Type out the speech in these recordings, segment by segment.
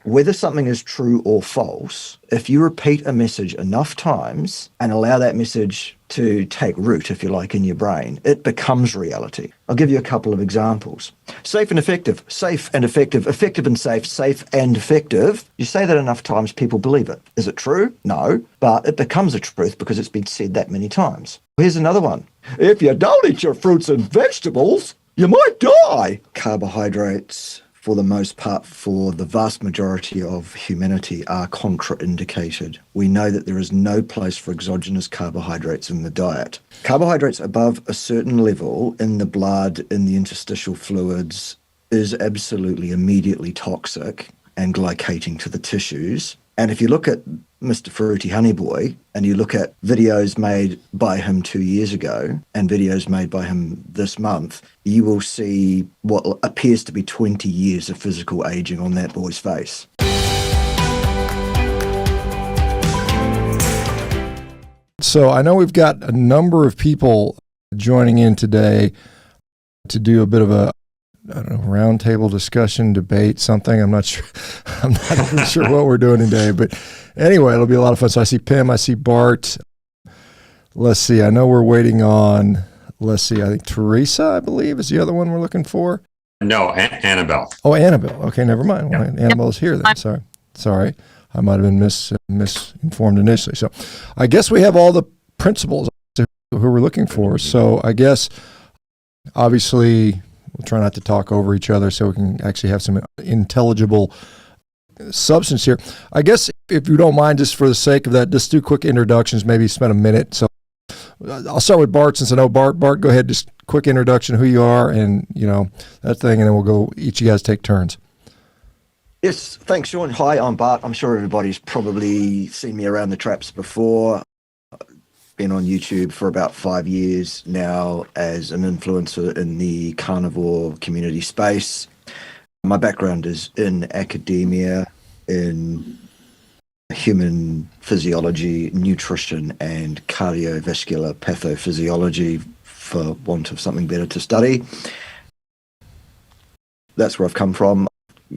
Whether something is true or false, if you repeat a message enough times and allow that message to take root, if you like, in your brain, it becomes reality. I'll give you a couple of examples. Safe and effective, effective and safe and effective. You say that enough times, people believe it. Is it true? No, but it becomes a truth because it's been said that many times. Here's another one. If you don't eat your fruits and vegetables, you might die. Carbohydrates, for the most part, for the vast majority of humanity, are contraindicated. We know that there is no place for exogenous carbohydrates in the diet. Carbohydrates above a certain level in the blood, in the interstitial fluids, is absolutely immediately toxic and glycating to the tissues. And if you look at Mr. Fruity Honey Boy and you look at videos made by him 2 years ago and videos made by him this month, you will see what appears to be 20 years of physical aging on that boy's face. So I know we've got a number of people joining in today to do a bit of a, I don't know, roundtable discussion, debate, something. I'm not sure. I'm not even sure what we're doing today, but anyway, it'll be a lot of fun. So I see Pim, I see Bart. Let's see. I know we're waiting on, I think Teresa, I believe, is the other one we're looking for. No, Annabel. Oh, Annabel. Okay, never mind. Well, Yeah. Annabel's here then. Sorry. I might have been misinformed initially. So I guess we have all the principles who we're looking for. So I guess, obviously, we'll try not to talk over each other so we can actually have some intelligible substance here. I guess if you don't mind, just for the sake of that, just do quick introductions, maybe spend a minute. So I'll start with Bart since I know Bart. Bart, go ahead, just quick introduction, who you are and, that thing, and then we'll go, each of you guys take turns. Yes, thanks, Shawn. Hi, I'm Bart. I'm sure everybody's probably seen me around the traps before. Been on YouTube for about 5 years now as an influencer in the carnivore community space. My background is in academia, in human physiology, nutrition, and cardiovascular pathophysiology, for want of something better to study. That's where I've come from.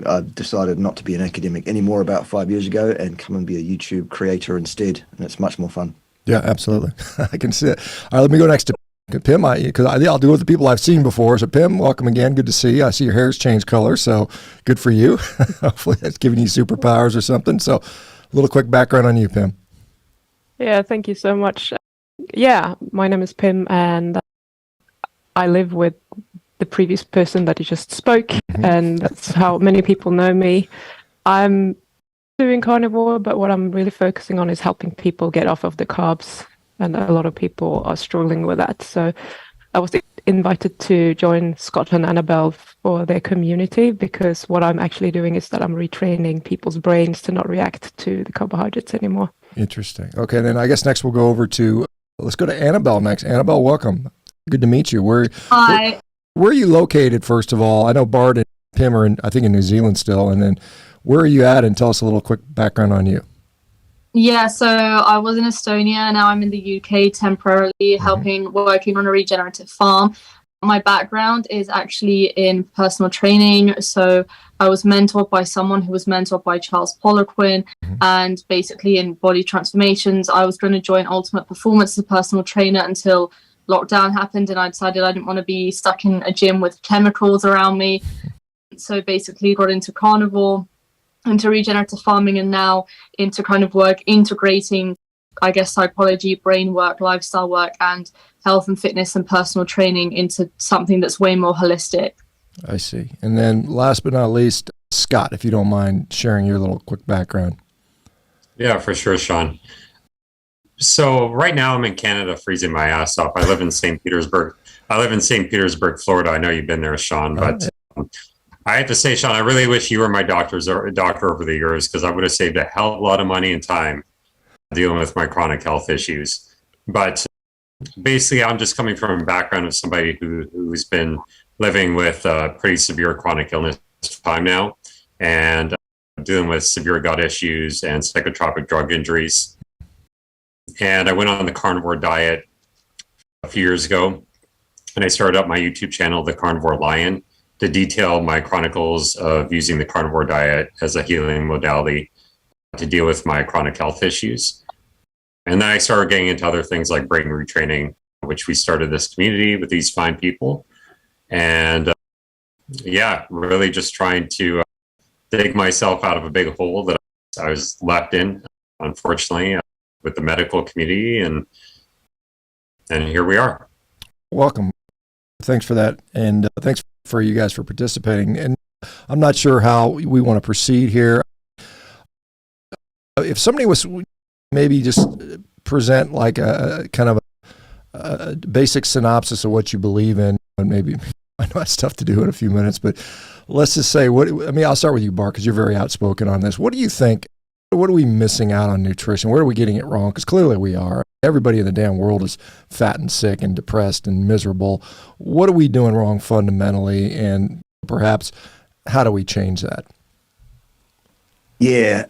I decided not to be an academic anymore about 5 years ago and come and be a YouTube creator instead, and it's much more fun. Yeah, absolutely. I can see it. All right, let me go next to Pim, because I'll do it with the people I've seen before. So Pim, welcome again. Good to see you. I see your hair's changed color, so good for you. Hopefully that's giving you superpowers or something. So a little quick background on you, Pim. Yeah, thank you so much. Yeah, my name is Pim, and I live with the previous person that you just spoke, and that's how many people know me. I'm doing carnivore, but what I'm really focusing on is helping people get off of the carbs, and a lot of people are struggling with that. So I was invited to join Scott and Annabel for their community, because what I'm actually doing is that I'm retraining people's brains to not react to the carbohydrates anymore. Interesting. Okay, then I guess next we'll go over to, let's go to Annabel next. Annabel, welcome. Good to meet you. Hi. Where are you located, first of all? I know Bart and Pim are I think in New Zealand still, and then where are you at, and tell us a little quick background on you. Yeah, so I was in Estonia. Now I'm in the UK temporarily working on a regenerative farm. My background is actually in personal training. So I was mentored by someone who was mentored by Charles Poliquin, and basically in body transformations. I was going to join Ultimate Performance as a personal trainer until lockdown happened, and I decided I didn't want to be stuck in a gym with chemicals around me. So basically got into carnivore, into regenerative farming, and now into kind of work integrating, I guess, psychology, brain work, lifestyle work, and health and fitness and personal training into something that's way more holistic. I see. And then last but not least, Scott, if you don't mind sharing your little quick background. Yeah, for sure, Shawn. So right now I'm in Canada freezing my ass off. I live in St. Petersburg. Florida. I know you've been there, Shawn, but I have to say, Shawn, I really wish you were my doctor over the years, because I would have saved a hell of a lot of money and time dealing with my chronic health issues. But basically, I'm just coming from a background of somebody who's been living with pretty severe chronic illness for time now, and dealing with severe gut issues and psychotropic drug injuries. And I went on the Carnivore Diet a few years ago, and I started up my YouTube channel, The Carnivore Lion, to detail my chronicles of using the carnivore diet as a healing modality to deal with my chronic health issues. And then I started getting into other things like brain retraining, which we started this community with these fine people. And yeah, really just trying to dig myself out of a big hole that I was left in, unfortunately, with the medical community. And here we are. Welcome. Thanks for that. And thanks for you guys for participating. And I'm not sure how we want to proceed here. If somebody was maybe just present like a kind of a basic synopsis of what you believe in, and maybe I know it's tough to do in a few minutes, but let's just say I'll start with you, Bart, because you're very outspoken on this. What do you think? What are we missing out on nutrition? Where are we getting it wrong? Because clearly we are. Everybody in the damn world is fat and sick and depressed and miserable. What are we doing wrong fundamentally? And perhaps how do we change that? Yeah.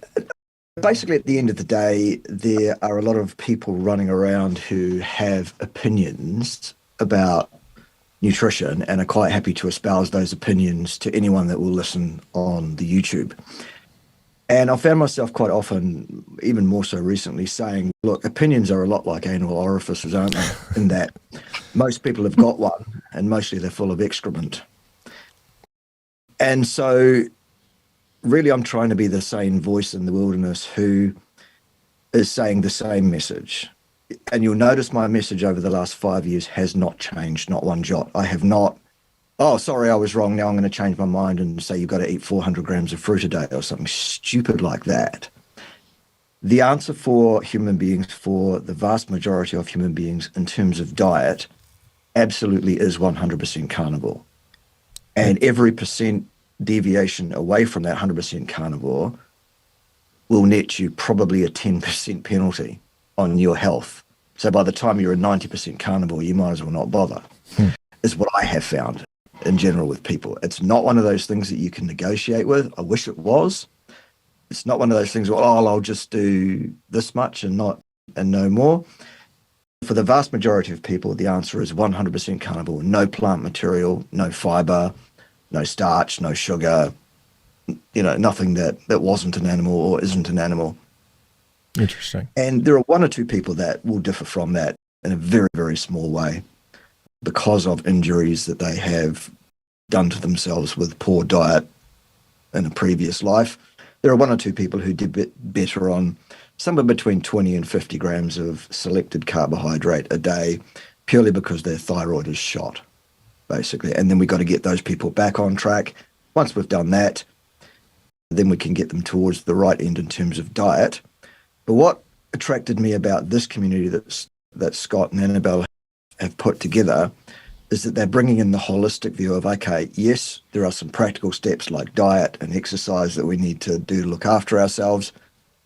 Basically, at the end of the day, there are a lot of people running around who have opinions about nutrition and are quite happy to espouse those opinions to anyone that will listen on the YouTube. And I found myself quite often, even more so recently, saying, look, opinions are a lot like anal orifices, aren't they? In that most people have got one, and mostly they're full of excrement. And so really, I'm trying to be the sane voice in the wilderness who is saying the same message. And you'll notice my message over the last 5 years has not changed, not one jot. I have not, oh, sorry, I was wrong. Now I'm going to change my mind and say you've got to eat 400 grams of fruit a day or something stupid like that. The answer for human beings, for the vast majority of human beings in terms of diet, absolutely is 100% carnivore. And every percent deviation away from that 100% carnivore will net you probably a 10% penalty on your health. So by the time you're a 90% carnivore, you might as well not bother, is what I have found in general with people. It's not one of those things that you can negotiate with. I wish it was. It's not one of those things where, oh, I'll just do this much and no more. For the vast majority of people, the answer is 100% carnivore, no plant material, no fiber, no starch, no sugar, nothing that wasn't an animal or isn't an animal. Interesting. And there are one or two people that will differ from that in a very, very small way because of injuries that they have done to themselves with poor diet in a previous life. There are one or two people who did better on somewhere between 20 and 50 grams of selected carbohydrate a day, purely because their thyroid is shot, basically. And then we've got to get those people back on track. Once we've done that, then we can get them towards the right end in terms of diet. But what attracted me about this community that Scott and Annabel have put together is that they're bringing in the holistic view of, okay, yes, there are some practical steps like diet and exercise that we need to do to look after ourselves,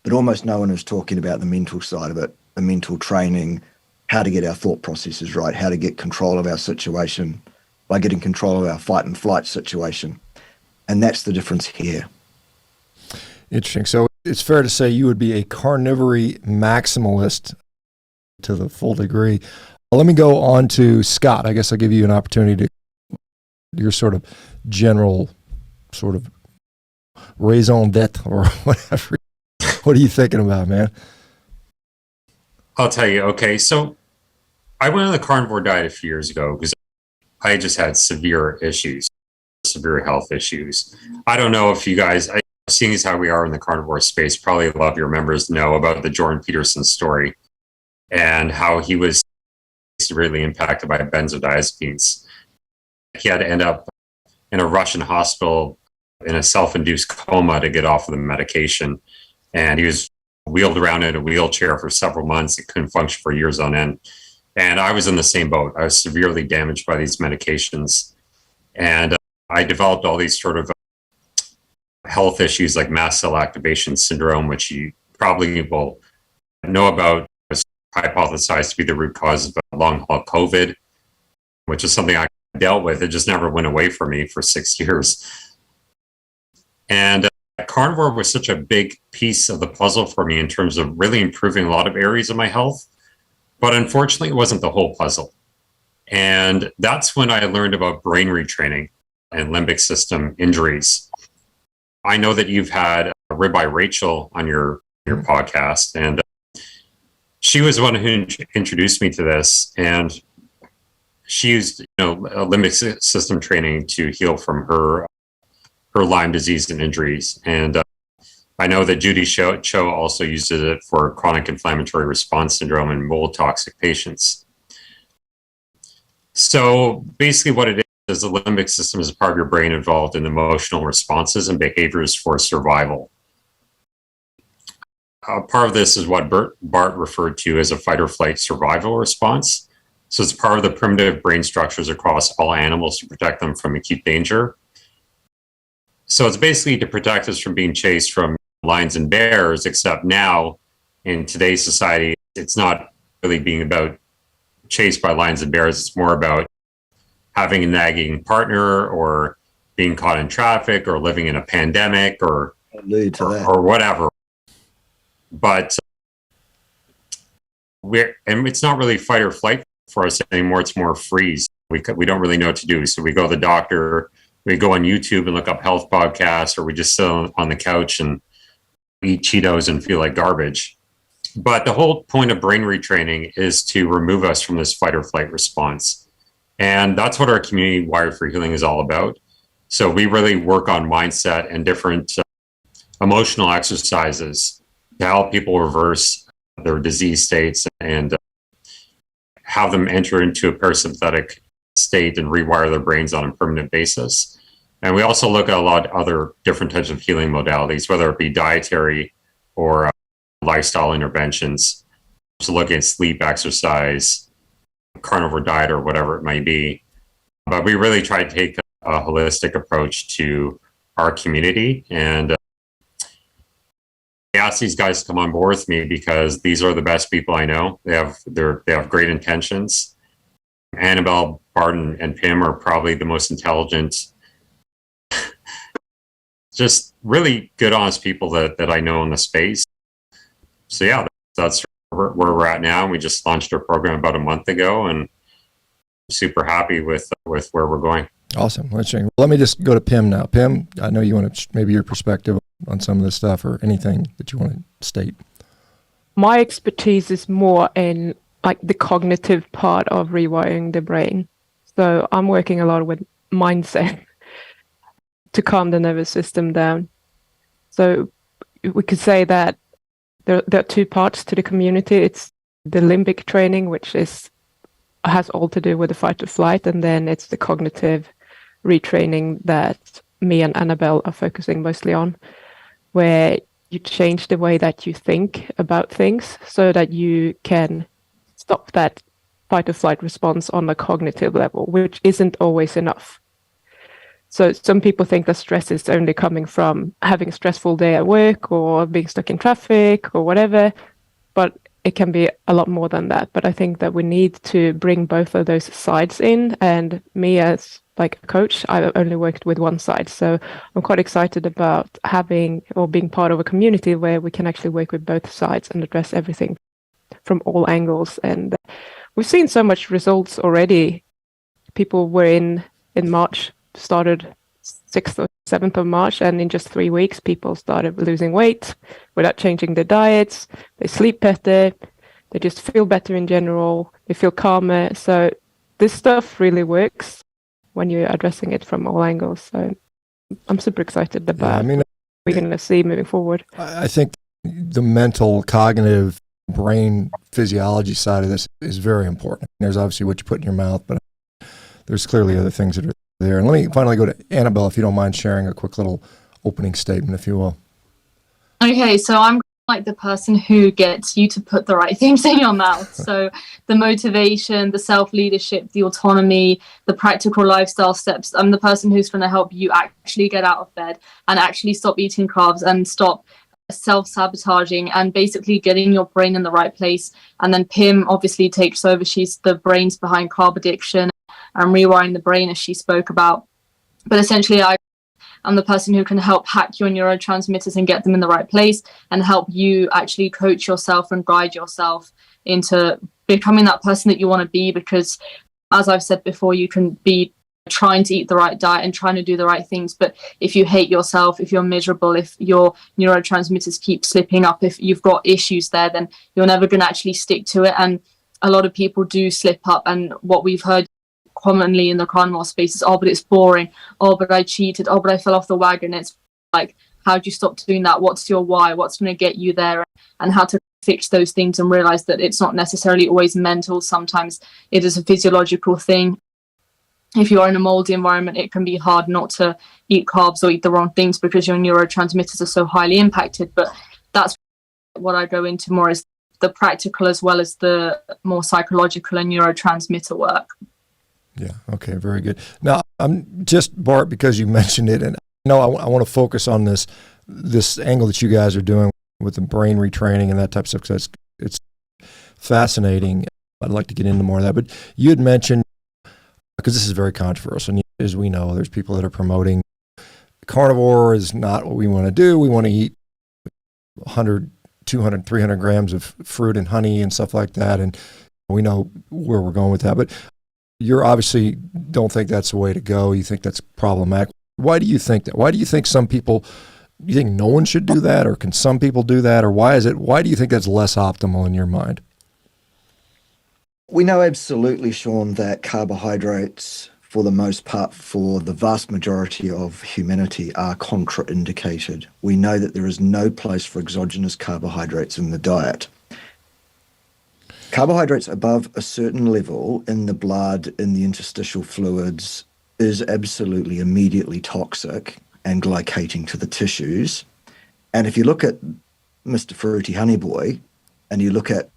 but almost no one is talking about the mental side of it, the mental training, how to get our thought processes right, how to get control of our situation by getting control of our fight and flight situation. And that's the difference here. Interesting. So it's fair to say you would be a carnivore maximalist to the full degree. Let me go on to Scott. I guess I'll give you an opportunity to your sort of general sort of raison d'etre or whatever. What are you thinking about, man? I'll tell you. Okay, so I went on the carnivore diet a few years ago because I just had severe issues, severe health issues. I don't know if you guys, seeing as how we are in the carnivore space, probably a lot of your members know about the Jordan Peterson story and how he was severely impacted by benzodiazepines. He had to end up in a Russian hospital in a self-induced coma to get off of the medication. And he was wheeled around in a wheelchair for several months. He couldn't function for years on end. And I was in the same boat. I was severely damaged by these medications. And I developed all these sort of health issues like mast cell activation syndrome, which you probably will know about, was hypothesized to be the root cause of long haul COVID, which is something I dealt with. It just never went away from me for 6 years. And carnivore was such a big piece of the puzzle for me in terms of really improving a lot of areas of my health. But unfortunately, it wasn't the whole puzzle. And that's when I learned about brain retraining. and limbic system injuries. I know that you've had Ribeye Rachel on your podcast, and she was the one who introduced me to this, and she used limbic system training to heal from her Lyme disease and injuries. And I know that Judy Cho also uses it for chronic inflammatory response syndrome in mold toxic patients. So basically what it is the limbic system is a part of your brain involved in emotional responses and behaviors for survival. Part of this is what Bart referred to as a fight or flight survival response. So it's part of the primitive brain structures across all animals to protect them from acute danger. So it's basically to protect us from being chased from lions and bears, except now in today's society, it's not really being about chased by lions and bears. It's more about having a nagging partner or being caught in traffic or living in a pandemic or whatever. But it's not really fight or flight for us anymore. It's more freeze. We don't really know what to do. So we go to the doctor, we go on YouTube and look up health podcasts, or we just sit on the couch and eat Cheetos and feel like garbage. But the whole point of brain retraining is to remove us from this fight or flight response. And that's what our community Wired for Healing is all about. So we really work on mindset and different emotional exercises to help people reverse their disease states and have them enter into a parasympathetic state and rewire their brains on a permanent basis. And we also look at a lot of other different types of healing modalities, whether it be dietary or lifestyle interventions. So looking at sleep, exercise, carnivore diet, or whatever it might be. But we really try to take a holistic approach to our community. And I asked these guys to come on board with me because these are the best people I know. They have great intentions. Annabel, Bart, and Pim are probably the most intelligent, just really good, honest people that I know in the space. So yeah, that's where we're at now. We just launched our program about a month ago, and I'm super happy with where we're going. Awesome. Let me just go to Pim now. Pim, I know you want to maybe your perspective on some of this stuff or anything that you want to state. My expertise is more in like the cognitive part of rewiring the brain. So I'm working a lot with mindset to calm the nervous system down. So we could say that there are two parts to the community. It's the limbic training, which has all to do with the fight or flight, and then it's the cognitive retraining that me and Annabel are focusing mostly on, where you change the way that you think about things so that you can stop that fight or flight response on a cognitive level, which isn't always enough. So some people think that stress is only coming from having a stressful day at work or being stuck in traffic or whatever, but it can be a lot more than that. But I think that we need to bring both of those sides in. And me as like a coach, I've only worked with one side. So I'm quite excited about having or being part of a community where we can actually work with both sides and address everything from all angles. And we've seen so much results already. People were in March, started 6th or 7th of March, and in just 3 weeks, people started losing weight without changing their diets. They sleep better. They just feel better in general. They feel calmer. So this stuff really works when you're addressing it from all angles. So I'm super excited about what we're going to see moving forward. I think the mental, cognitive, brain physiology side of this is very important. There's obviously what you put in your mouth, but there's clearly other things that are there. And let me finally go to Annabel, if you don't mind sharing a quick little opening statement, if you will. Okay, so I'm like the person who gets you to put the right things in your mouth. So the motivation, the self-leadership, the autonomy, the practical lifestyle steps. I'm the person who's going to help you actually get out of bed and actually stop eating carbs and stop self-sabotaging and basically getting your brain in the right place. And then Pim obviously takes over. She's the brains behind carb addiction and rewiring the brain, as she spoke about. But essentially, I'm the person who can help hack your neurotransmitters and get them in the right place and help you actually coach yourself and guide yourself into becoming that person that you want to be. Because as I've said before, you can be trying to eat the right diet and trying to do the right things. But if you hate yourself, if you're miserable, if your neurotransmitters keep slipping up, if you've got issues there, then you're never going to actually stick to it. And a lot of people do slip up. And what we've heard commonly in the carnivore space is, oh, but it's boring. Oh, but I cheated. Oh, but I fell off the wagon. It's like, how do you stop doing that? What's your why? What's going to get you there? And how to fix those things and realize that it's not necessarily always mental. Sometimes it is a physiological thing. If you are in a moldy environment, it can be hard not to eat carbs or eat the wrong things because your neurotransmitters are so highly impacted. But that's what I go into more, is the practical as well as the more psychological and neurotransmitter work. Yeah. Okay. Very good. Now, I'm just, Bart, because you mentioned it, and I want to focus on this angle that you guys are doing with the brain retraining and that type of stuff, because it's fascinating. I'd like to get into more of that. But you had mentioned, because this is very controversial, and as we know, there's people that are promoting carnivore is not what we want to do. We want to eat 100, 200, 300 grams of fruit and honey and stuff like that. And we know where we're going with that. But you obviously don't think that's the way to go. You think that's problematic. Why do you think that? Why do you think some people, you think no one should do that, or can some people do that? Or why do you think that's less optimal in your mind? We know absolutely, Shawn, that carbohydrates, for the most part, for the vast majority of humanity, are contraindicated. We know that there is no place for exogenous carbohydrates in the diet. Carbohydrates above a certain level in the blood, in the interstitial fluids, is absolutely immediately toxic and glycating to the tissues. And if you look at Mr. Fruity Honey Boy, and you look at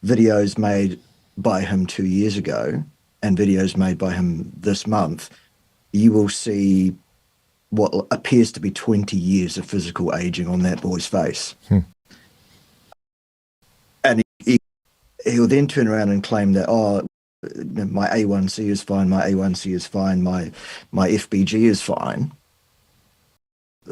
videos made by him 2 years ago and videos made by him this month, you will see what appears to be 20 years of physical aging on that boy's face. And he'll then turn around and claim that, oh, my A1C is fine, my A1C is fine, my FBG is fine.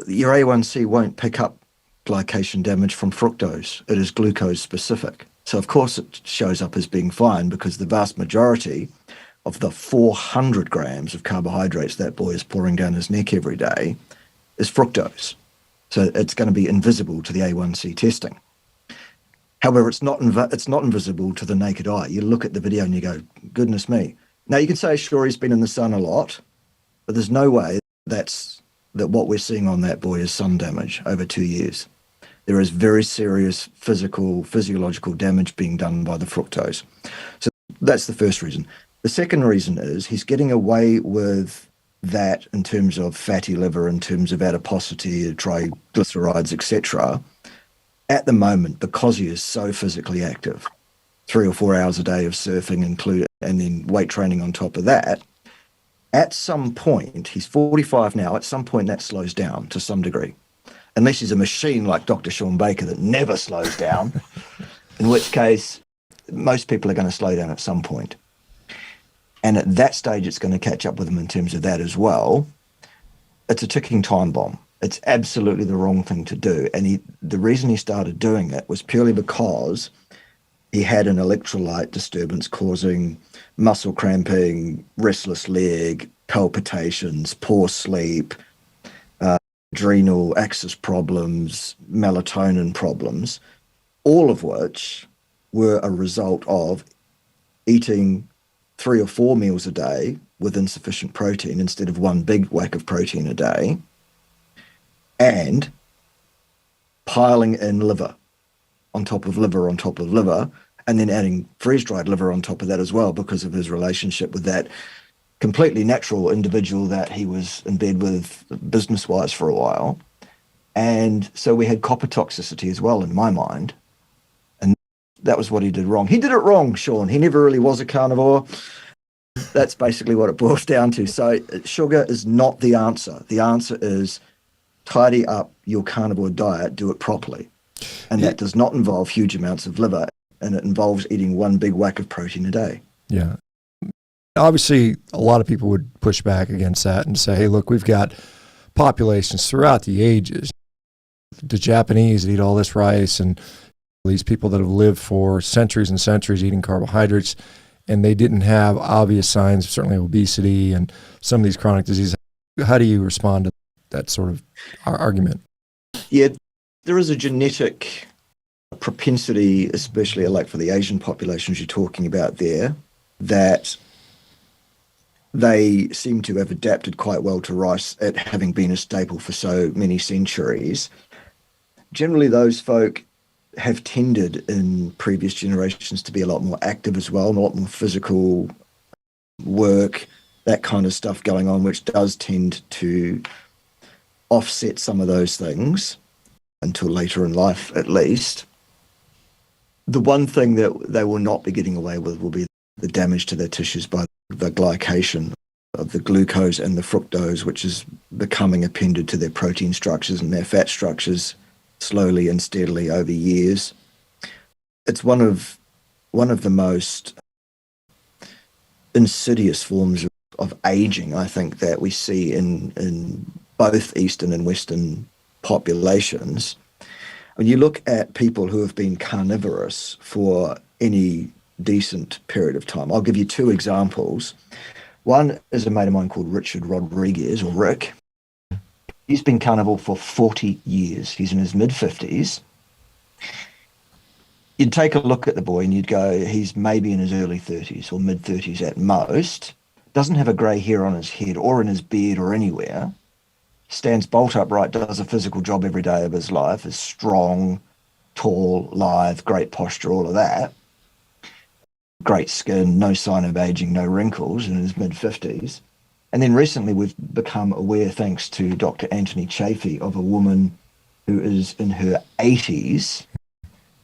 Your A1C won't pick up glycation damage from fructose. It is glucose specific. So of course it shows up as being fine, because the vast majority of the 400 grams of carbohydrates that boy is pouring down his neck every day is fructose. So it's going to be invisible to the A1C testing. However, it's not invisible to the naked eye. You look at the video and you go, goodness me. Now you can say, sure, he's been in the sun a lot, but there's no way that what we're seeing on that boy is sun damage over 2 years. There is very serious physiological damage being done by the fructose. So that's the first reason. The second reason is he's getting away with that in terms of fatty liver, in terms of adiposity, triglycerides, etc., at the moment, because he is so physically active, 3 or 4 hours a day of surfing and then weight training on top of that. At some point, he's 45 now, at some point that slows down to some degree. Unless he's a machine like Dr. ShawnBaker that never slows down, in which case most people are going to slow down at some point. And at that stage, it's going to catch up with him in terms of that as well. It's a ticking time bomb. It's absolutely the wrong thing to do. And the reason he started doing it was purely because he had an electrolyte disturbance causing muscle cramping, restless leg, palpitations, poor sleep, adrenal axis problems, melatonin problems, all of which were a result of eating 3 or 4 meals a day with insufficient protein instead of one big whack of protein a day, and piling in liver on top of liver on top of liver, and then adding freeze-dried liver on top of that as well, because of his relationship with that completely natural individual that he was in bed with business-wise for a while. And so we had copper toxicity as well, in my mind. And that was what he did wrong. He did it wrong, Shawn. He never really was a carnivore. That's basically what it boils down to. So sugar is not the answer. The answer is tidy up your carnivore diet, do it properly. And that does not involve huge amounts of liver, and it involves eating one big whack of protein a day. Yeah. Obviously, a lot of people would push back against that and say, hey, look, we've got populations throughout the ages. The Japanese that eat all this rice, and these people that have lived for centuries and centuries eating carbohydrates, and they didn't have obvious signs, certainly obesity and some of these chronic diseases. How do you respond to that sort of argument? Yeah, there is a genetic propensity, especially like for the Asian populations you're talking about there, that they seem to have adapted quite well to rice, it having been a staple for so many centuries. Generally, those folk have tended in previous generations to be a lot more active as well, and a lot more physical work, that kind of stuff going on, which does tend to offset some of those things until later in life, at least. The one thing that they will not be getting away with will be the damage to their tissues by the glycation of the glucose and the fructose, which is becoming appended to their protein structures and their fat structures slowly and steadily over years. It's one of the most insidious forms of aging, I think, that we see in both Eastern and Western populations. When you look at people who have been carnivorous for any decent period of time, I'll give you two examples. One is a mate of mine called Richard Rodriguez, or Rick. He's been carnivore for 40 years. He's in his mid-50s. You'd take a look at the boy and you'd go, he's maybe in his early 30s or mid-30s at most. Doesn't have a grey hair on his head or in his beard or anywhere. Stands bolt upright, does a physical job every day of his life, is strong, tall, lithe, great posture, all of that. Great skin, no sign of aging, no wrinkles, in his mid-50s. And then recently we've become aware, thanks to Dr. Anthony Chafee, of a woman who is in her 80s,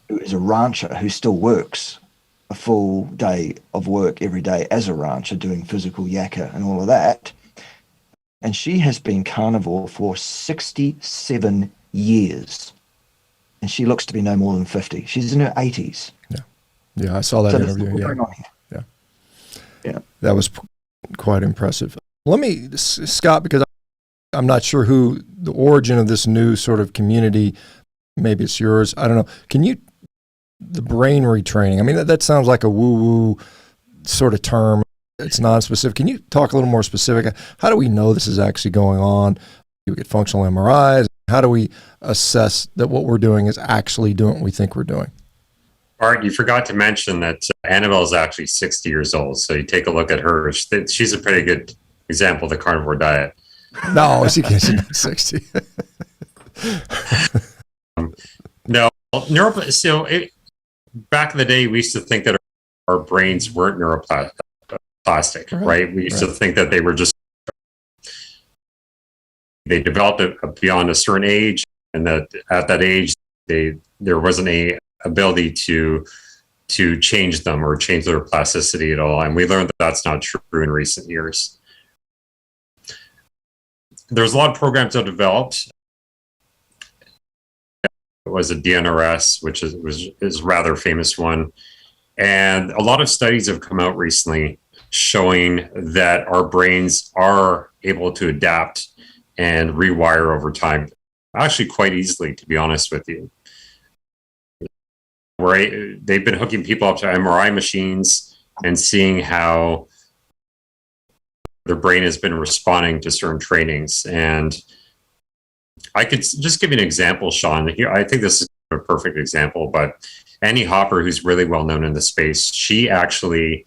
who is a rancher who still works a full day of work every day as a rancher, doing physical yakka and all of that. And she has been carnivore for 67 years. And she looks to be no more than 50. She's in her 80s. Yeah. Yeah, I saw that interview. Yeah. Yeah. That was quite impressive. Let me, Scott, because I'm not sure who the origin of this new sort of community, maybe it's yours, I don't know. Can you, the brain retraining, I mean, that sounds like a woo-woo sort of term. It's non-specific. Can you talk a little more specific? How do we know this is actually going on? Do we get functional MRIs? How do we assess that what we're doing is actually doing what we think we're doing? Bart, you forgot to mention that Annabel is actually 60 years old. So you take a look at her. She's a pretty good example of the carnivore diet. No, she's not 60. No, back in the day, we used to think that our brains weren't neuroplastic, right? We used to think that they were just, they developed it beyond a certain age, and that at that age, there wasn't a ability to change them or change their plasticity at all. And we learned that that's not true in recent years. There's a lot of programs that developed. It was a DNRS, which is a rather famous one. And a lot of studies have come out recently showing that our brains are able to adapt and rewire over time, actually quite easily, to be honest with you. They've been hooking people up to MRI machines and seeing how their brain has been responding to certain trainings. And I could just give you an example, Shawn. Here, I think this is a perfect example, but Annie Hopper, who's really well known in the space, she actually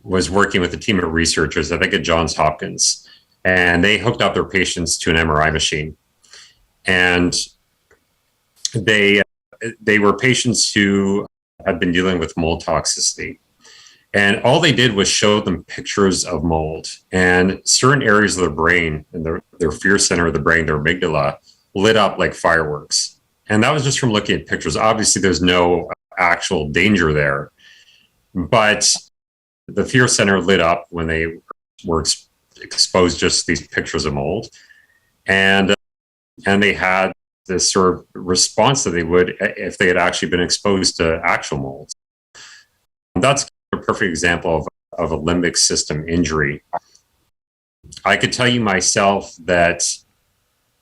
was working with a team of researchers, I think at Johns Hopkins, and they hooked up their patients to an MRI machine. And they were patients who had been dealing with mold toxicity. And all they did was show them pictures of mold, and certain areas of their brain, and their fear center of the brain, their amygdala, lit up like fireworks. And that was just from looking at pictures. Obviously, there's no actual danger there, but the fear center lit up when they were exposed just to these pictures of mold. And they had this sort of response that they would if they had actually been exposed to actual molds. That's a perfect example of a limbic system injury. I could tell you myself that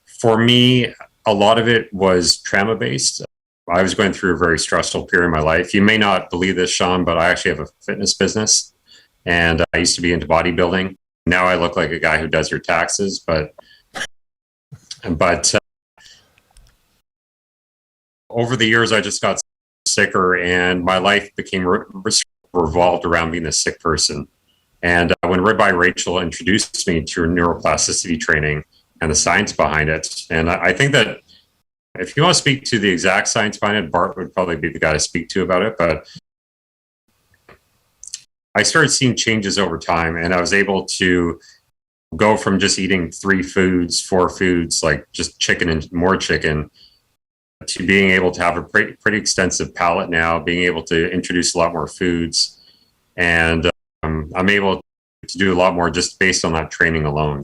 for me, a lot of it was trauma-based. I was going through a very stressful period in my life. You may not believe this, Shawn, but I actually have a fitness business, and I used to be into bodybuilding. Now I look like a guy who does your taxes, but over the years, I just got sicker, and my life became revolved around being a sick person. And when Rabbi Rachel introduced me to neuroplasticity training and the science behind it, and I think that if you want to speak to the exact science behind it, Bart would probably be the guy to speak to about it. But I started seeing changes over time, and I was able to go from just eating 3 foods, 4 foods, like just chicken and more chicken, to being able to have a pretty extensive palate now, being able to introduce a lot more foods. And I'm able to do a lot more just based on that training alone.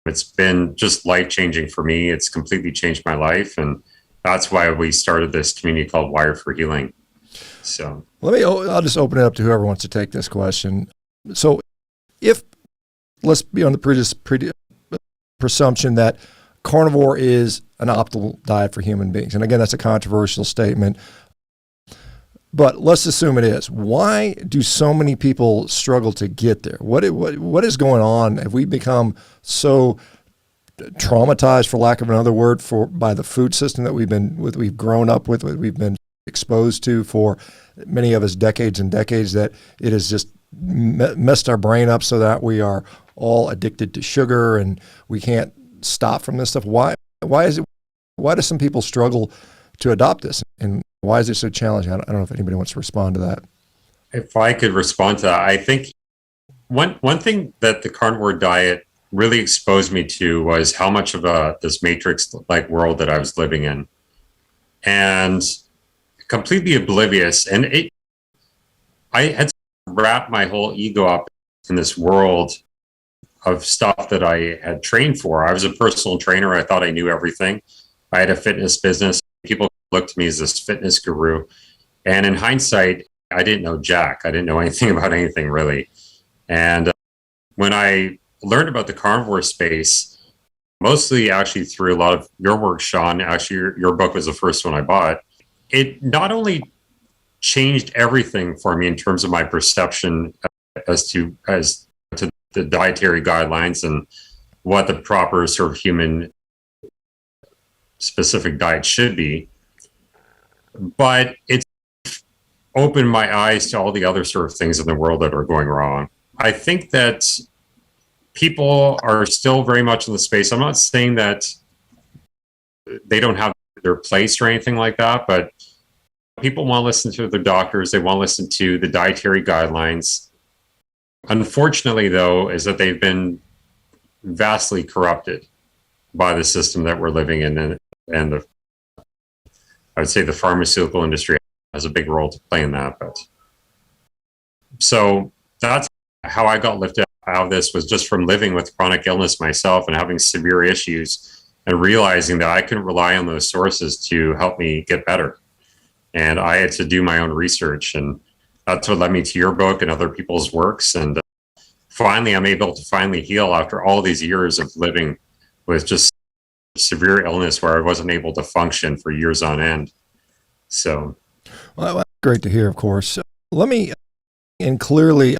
It's been just life-changing for me. It's completely changed my life. And that's why we started this community called Wired for Healing. So I'll just open it up to whoever wants to take this question. So let's be on the presumption that carnivore is an optimal diet for human beings. And again, that's a controversial statement, but let's assume it is. Why do so many people struggle to get there? What is going on? Have we become so traumatized, for lack of another word, by the food system that we've grown up with, we've been exposed to for many of us decades and decades, that it has just messed our brain up so that we are all addicted to sugar and we can't stop from this stuff? Why do some people struggle to adopt this, and why is it so challenging? I don't know if anybody wants to respond to that. If I could respond to that, I think one thing that the carnivore diet really exposed me to was how much of this matrix-like world that I was living in, and completely oblivious. And I had wrapped my whole ego up in this world of stuff that I had trained for. I was a personal trainer. I thought I knew everything. I had a fitness business. People looked to me as this fitness guru. And in hindsight, I didn't know jack. I didn't know anything about anything really. And when I learned about the carnivore space, mostly actually through a lot of your work, Shawn, actually your book was the first one I bought. It not only changed everything for me in terms of my perception as to the dietary guidelines and what the proper sort of human specific diet should be, but it's opened my eyes to all the other sort of things in the world that are going wrong. I think that people are still very much in the space. I'm not saying that they don't have their place or anything like that, but people want to listen to their doctors. They want to listen to the dietary guidelines. Unfortunately, though, is that they've been vastly corrupted by the system that we're living in, and I would say the pharmaceutical industry has a big role to play in that. But so that's how I got lifted out of this, was just from living with chronic illness myself and having severe issues and realizing that I couldn't rely on those sources to help me get better. And I had to do my own research, and that's what led me to your book and other people's works. And finally, I'm able to heal after all these years of living with just severe illness where I wasn't able to function for years on end. So, well, that's great to hear, of course. And clearly,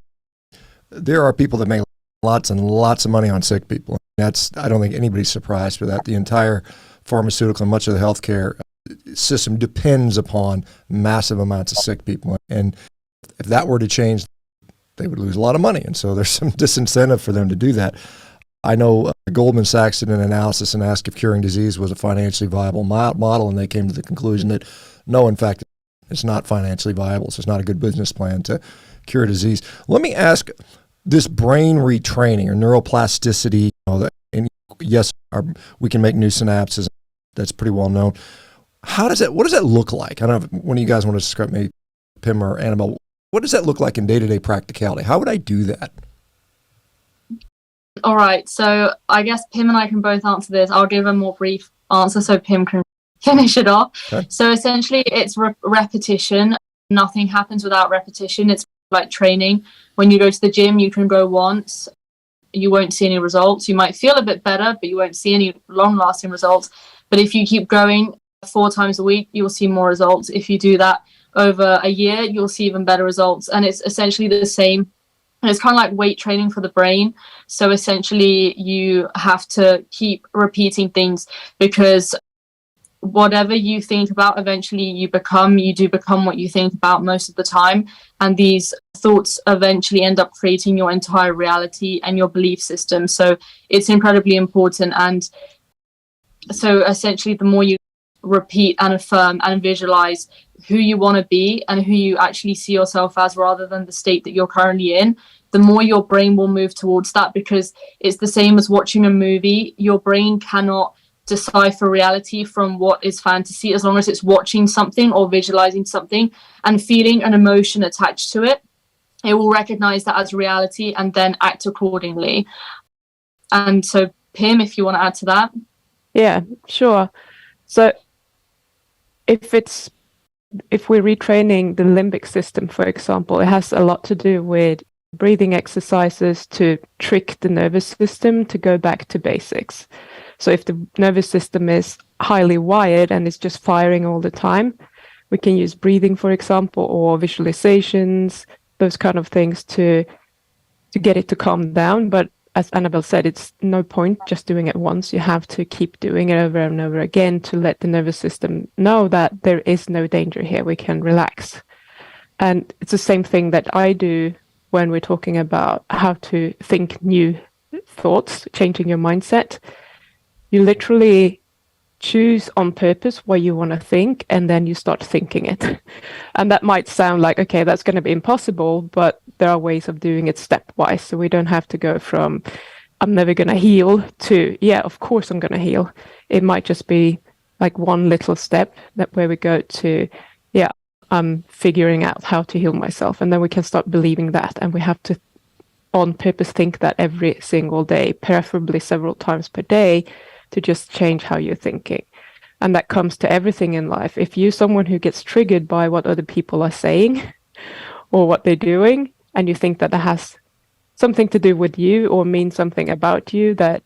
there are people that make lots and lots of money on sick people. I don't think anybody's surprised with that. The entire pharmaceutical and much of the healthcare system depends upon massive amounts of sick people. And if that were to change, they would lose a lot of money. And so there's some disincentive for them to do that. I know Goldman Sachs did an analysis and asked if curing disease was a financially viable model, and they came to the conclusion that no, in fact, it's not financially viable. So it's not a good business plan to cure disease. Let me ask, this brain retraining or neuroplasticity, and yes, we can make new synapses. That's pretty well known. What does that look like? I don't know if one of you guys want to describe, maybe Pim or Annabel. What does that look like in day-to-day practicality? How would I do that? All right, so I guess Pim and I can both answer this. I'll give a more brief answer so Pim can finish it off. Okay. So essentially, it's repetition. Nothing happens without repetition. It's like training. When you go to the gym, you can go once. You won't see any results. You might feel a bit better, but you won't see any long-lasting results. But if you keep going 4 times a week, you'll see more results. If you do that over a year, you'll see even better results. And it's essentially the same. And it's kind of like weight training for the brain. So essentially, you have to keep repeating things, because whatever you think about, eventually you do become what you think about most of the time. And these thoughts eventually end up creating your entire reality and your belief system. So it's incredibly important. And so essentially, the more you repeat and affirm and visualize who you want to be and who you actually see yourself as, rather than the state that you're currently in, the more your brain will move towards that. Because it's the same as watching a movie. Your brain cannot decipher reality from what is fantasy, as long as it's watching something or visualizing something and feeling an emotion attached to it. It will recognize that as reality and then act accordingly. And so, Pim, if you want to add to that. Yeah, sure. So if we're retraining the limbic system, for example, it has a lot to do with breathing exercises to trick the nervous system to go back to basics. So if the nervous system is highly wired and it's just firing all the time, we can use breathing, for example, or visualizations, those kind of things to get it to calm down. But as Annabel said, it's no point just doing it once. You have to keep doing it over and over again to let the nervous system know that there is no danger here. We can relax. And it's the same thing that I do when we're talking about how to think new thoughts, changing your mindset. You literally choose on purpose what you want to think, and then you start thinking it. And that might sound like, okay, that's going to be impossible, but there are ways of doing it stepwise. So we don't have to go from, I'm never going to heal, to, yeah, of course I'm going to heal. It might just be like one little step where we go to, yeah, I'm figuring out how to heal myself. And then we can start believing that. And we have to on purpose think that every single day, preferably several times per day, to just change how you're thinking. And that comes to everything in life. If you're someone who gets triggered by what other people are saying or what they're doing, and you think that has something to do with you or means something about you, that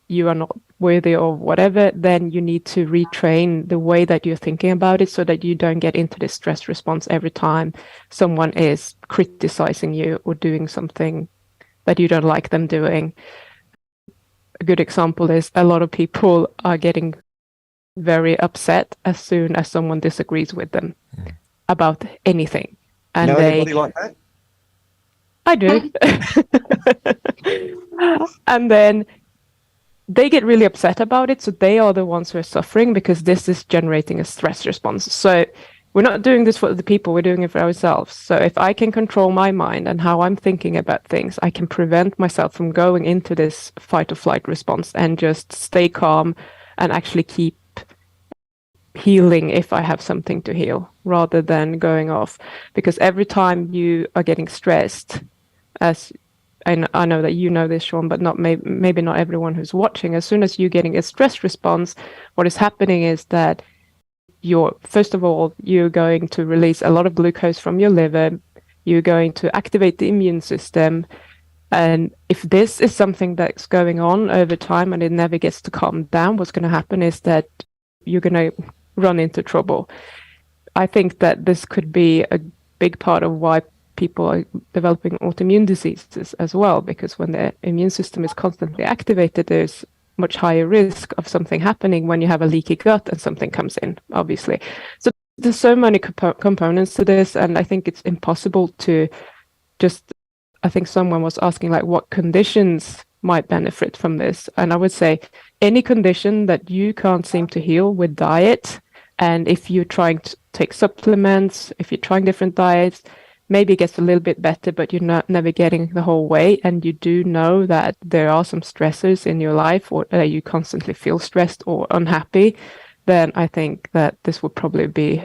you are not worthy or whatever, then you need to retrain the way that you're thinking about it, so that you don't get into this stress response every time someone is criticizing you or doing something that you don't like them doing. A good example is a lot of people are getting very upset as soon as someone disagrees with them about anything. And you know anybody like that? I do. And then they get really upset about it. So they are the ones who are suffering, because this is generating a stress response. So we're not doing this for other people, we're doing it for ourselves. So if I can control my mind and how I'm thinking about things, I can prevent myself from going into this fight or flight response and just stay calm and actually keep healing if I have something to heal, rather than going off. Because every time you are getting stressed, as I know that you know this, Shawn, but not maybe not everyone who's watching, as soon as you're getting a stress response, what is happening is that first of all, you're going to release a lot of glucose from your liver. You're going to activate the immune system. And if this is something that's going on over time and it never gets to calm down, what's going to happen is that you're going to run into trouble. I think that this could be a big part of why people are developing autoimmune diseases as well, because when the immune system is constantly activated, there's much higher risk of something happening when you have a leaky gut and something comes in, obviously. So there's so many components to this, and I think it's impossible to just, I think someone was asking like what conditions might benefit from this. And I would say any condition that you can't seem to heal with diet, and if you're trying to take supplements, if you're trying different diets, maybe it gets a little bit better, but you're not never getting the whole way, and you do know that there are some stressors in your life, or you constantly feel stressed or unhappy, then I think that this would probably be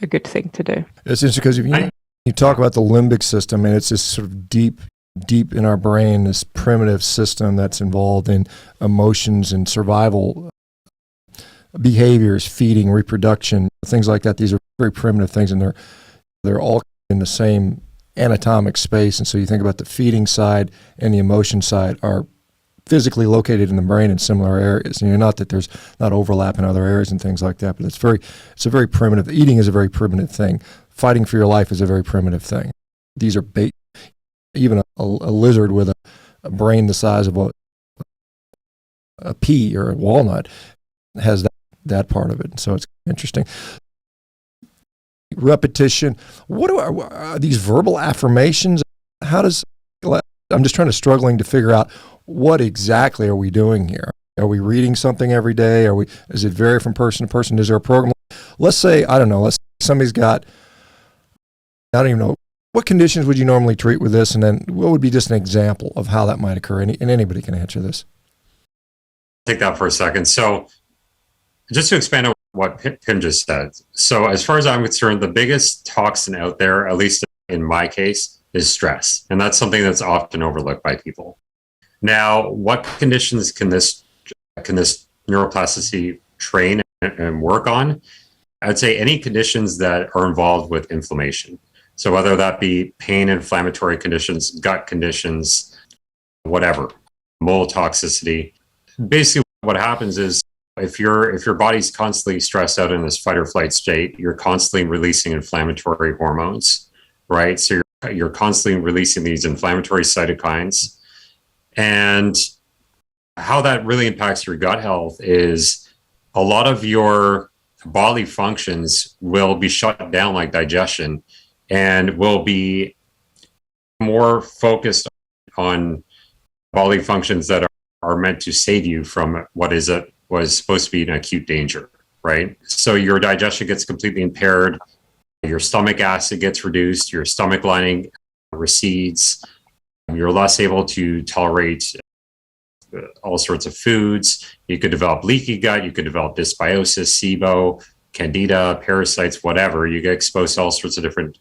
a good thing to do. It's interesting because if you talk about the limbic system, and it's this sort of deep in our brain, this primitive system that's involved in emotions and survival behaviors, feeding, reproduction, things like that. These are very primitive things, and they're all in the same anatomic space. And so you think about the feeding side and the emotion side are physically located in the brain in similar areas. And not that there's not overlap in other areas and things like that, but it's a very primitive. Eating is a very primitive thing. Fighting for your life is a very primitive thing. These are bait. Even a lizard with a brain the size of a pea or a walnut has that part of it. So it's interesting. Repetition. What are these verbal affirmations? I'm just struggling to figure out what exactly are we doing here? Are we reading something every day? Is it vary from person to person? Is there a program? Let's say, I don't know, let's say somebody's got, I don't even know, what conditions would you normally treat with this? And then what would be just an example of how that might occur? And anybody can answer this. Take that for a second. So just to expand on what Pim just said. So as far as I'm concerned, the biggest toxin out there, at least in my case, is stress. And that's something that's often overlooked by people. Now, what conditions can this neuroplasticity train and work on? I'd say any conditions that are involved with inflammation. So whether that be pain, inflammatory conditions, gut conditions, whatever, mold toxicity. Basically what happens is if your body's constantly stressed out in this fight or flight state, you're constantly releasing inflammatory hormones, right? So you're constantly releasing these inflammatory cytokines. And how that really impacts your gut health is a lot of your bodily functions will be shut down, like digestion, and will be more focused on bodily functions that are meant to save you from what was supposed to be an acute danger, right? So your digestion gets completely impaired, your stomach acid gets reduced, your stomach lining recedes, you're less able to tolerate all sorts of foods. You could develop leaky gut, you could develop dysbiosis, SIBO, candida, parasites, whatever. You get exposed to all sorts of different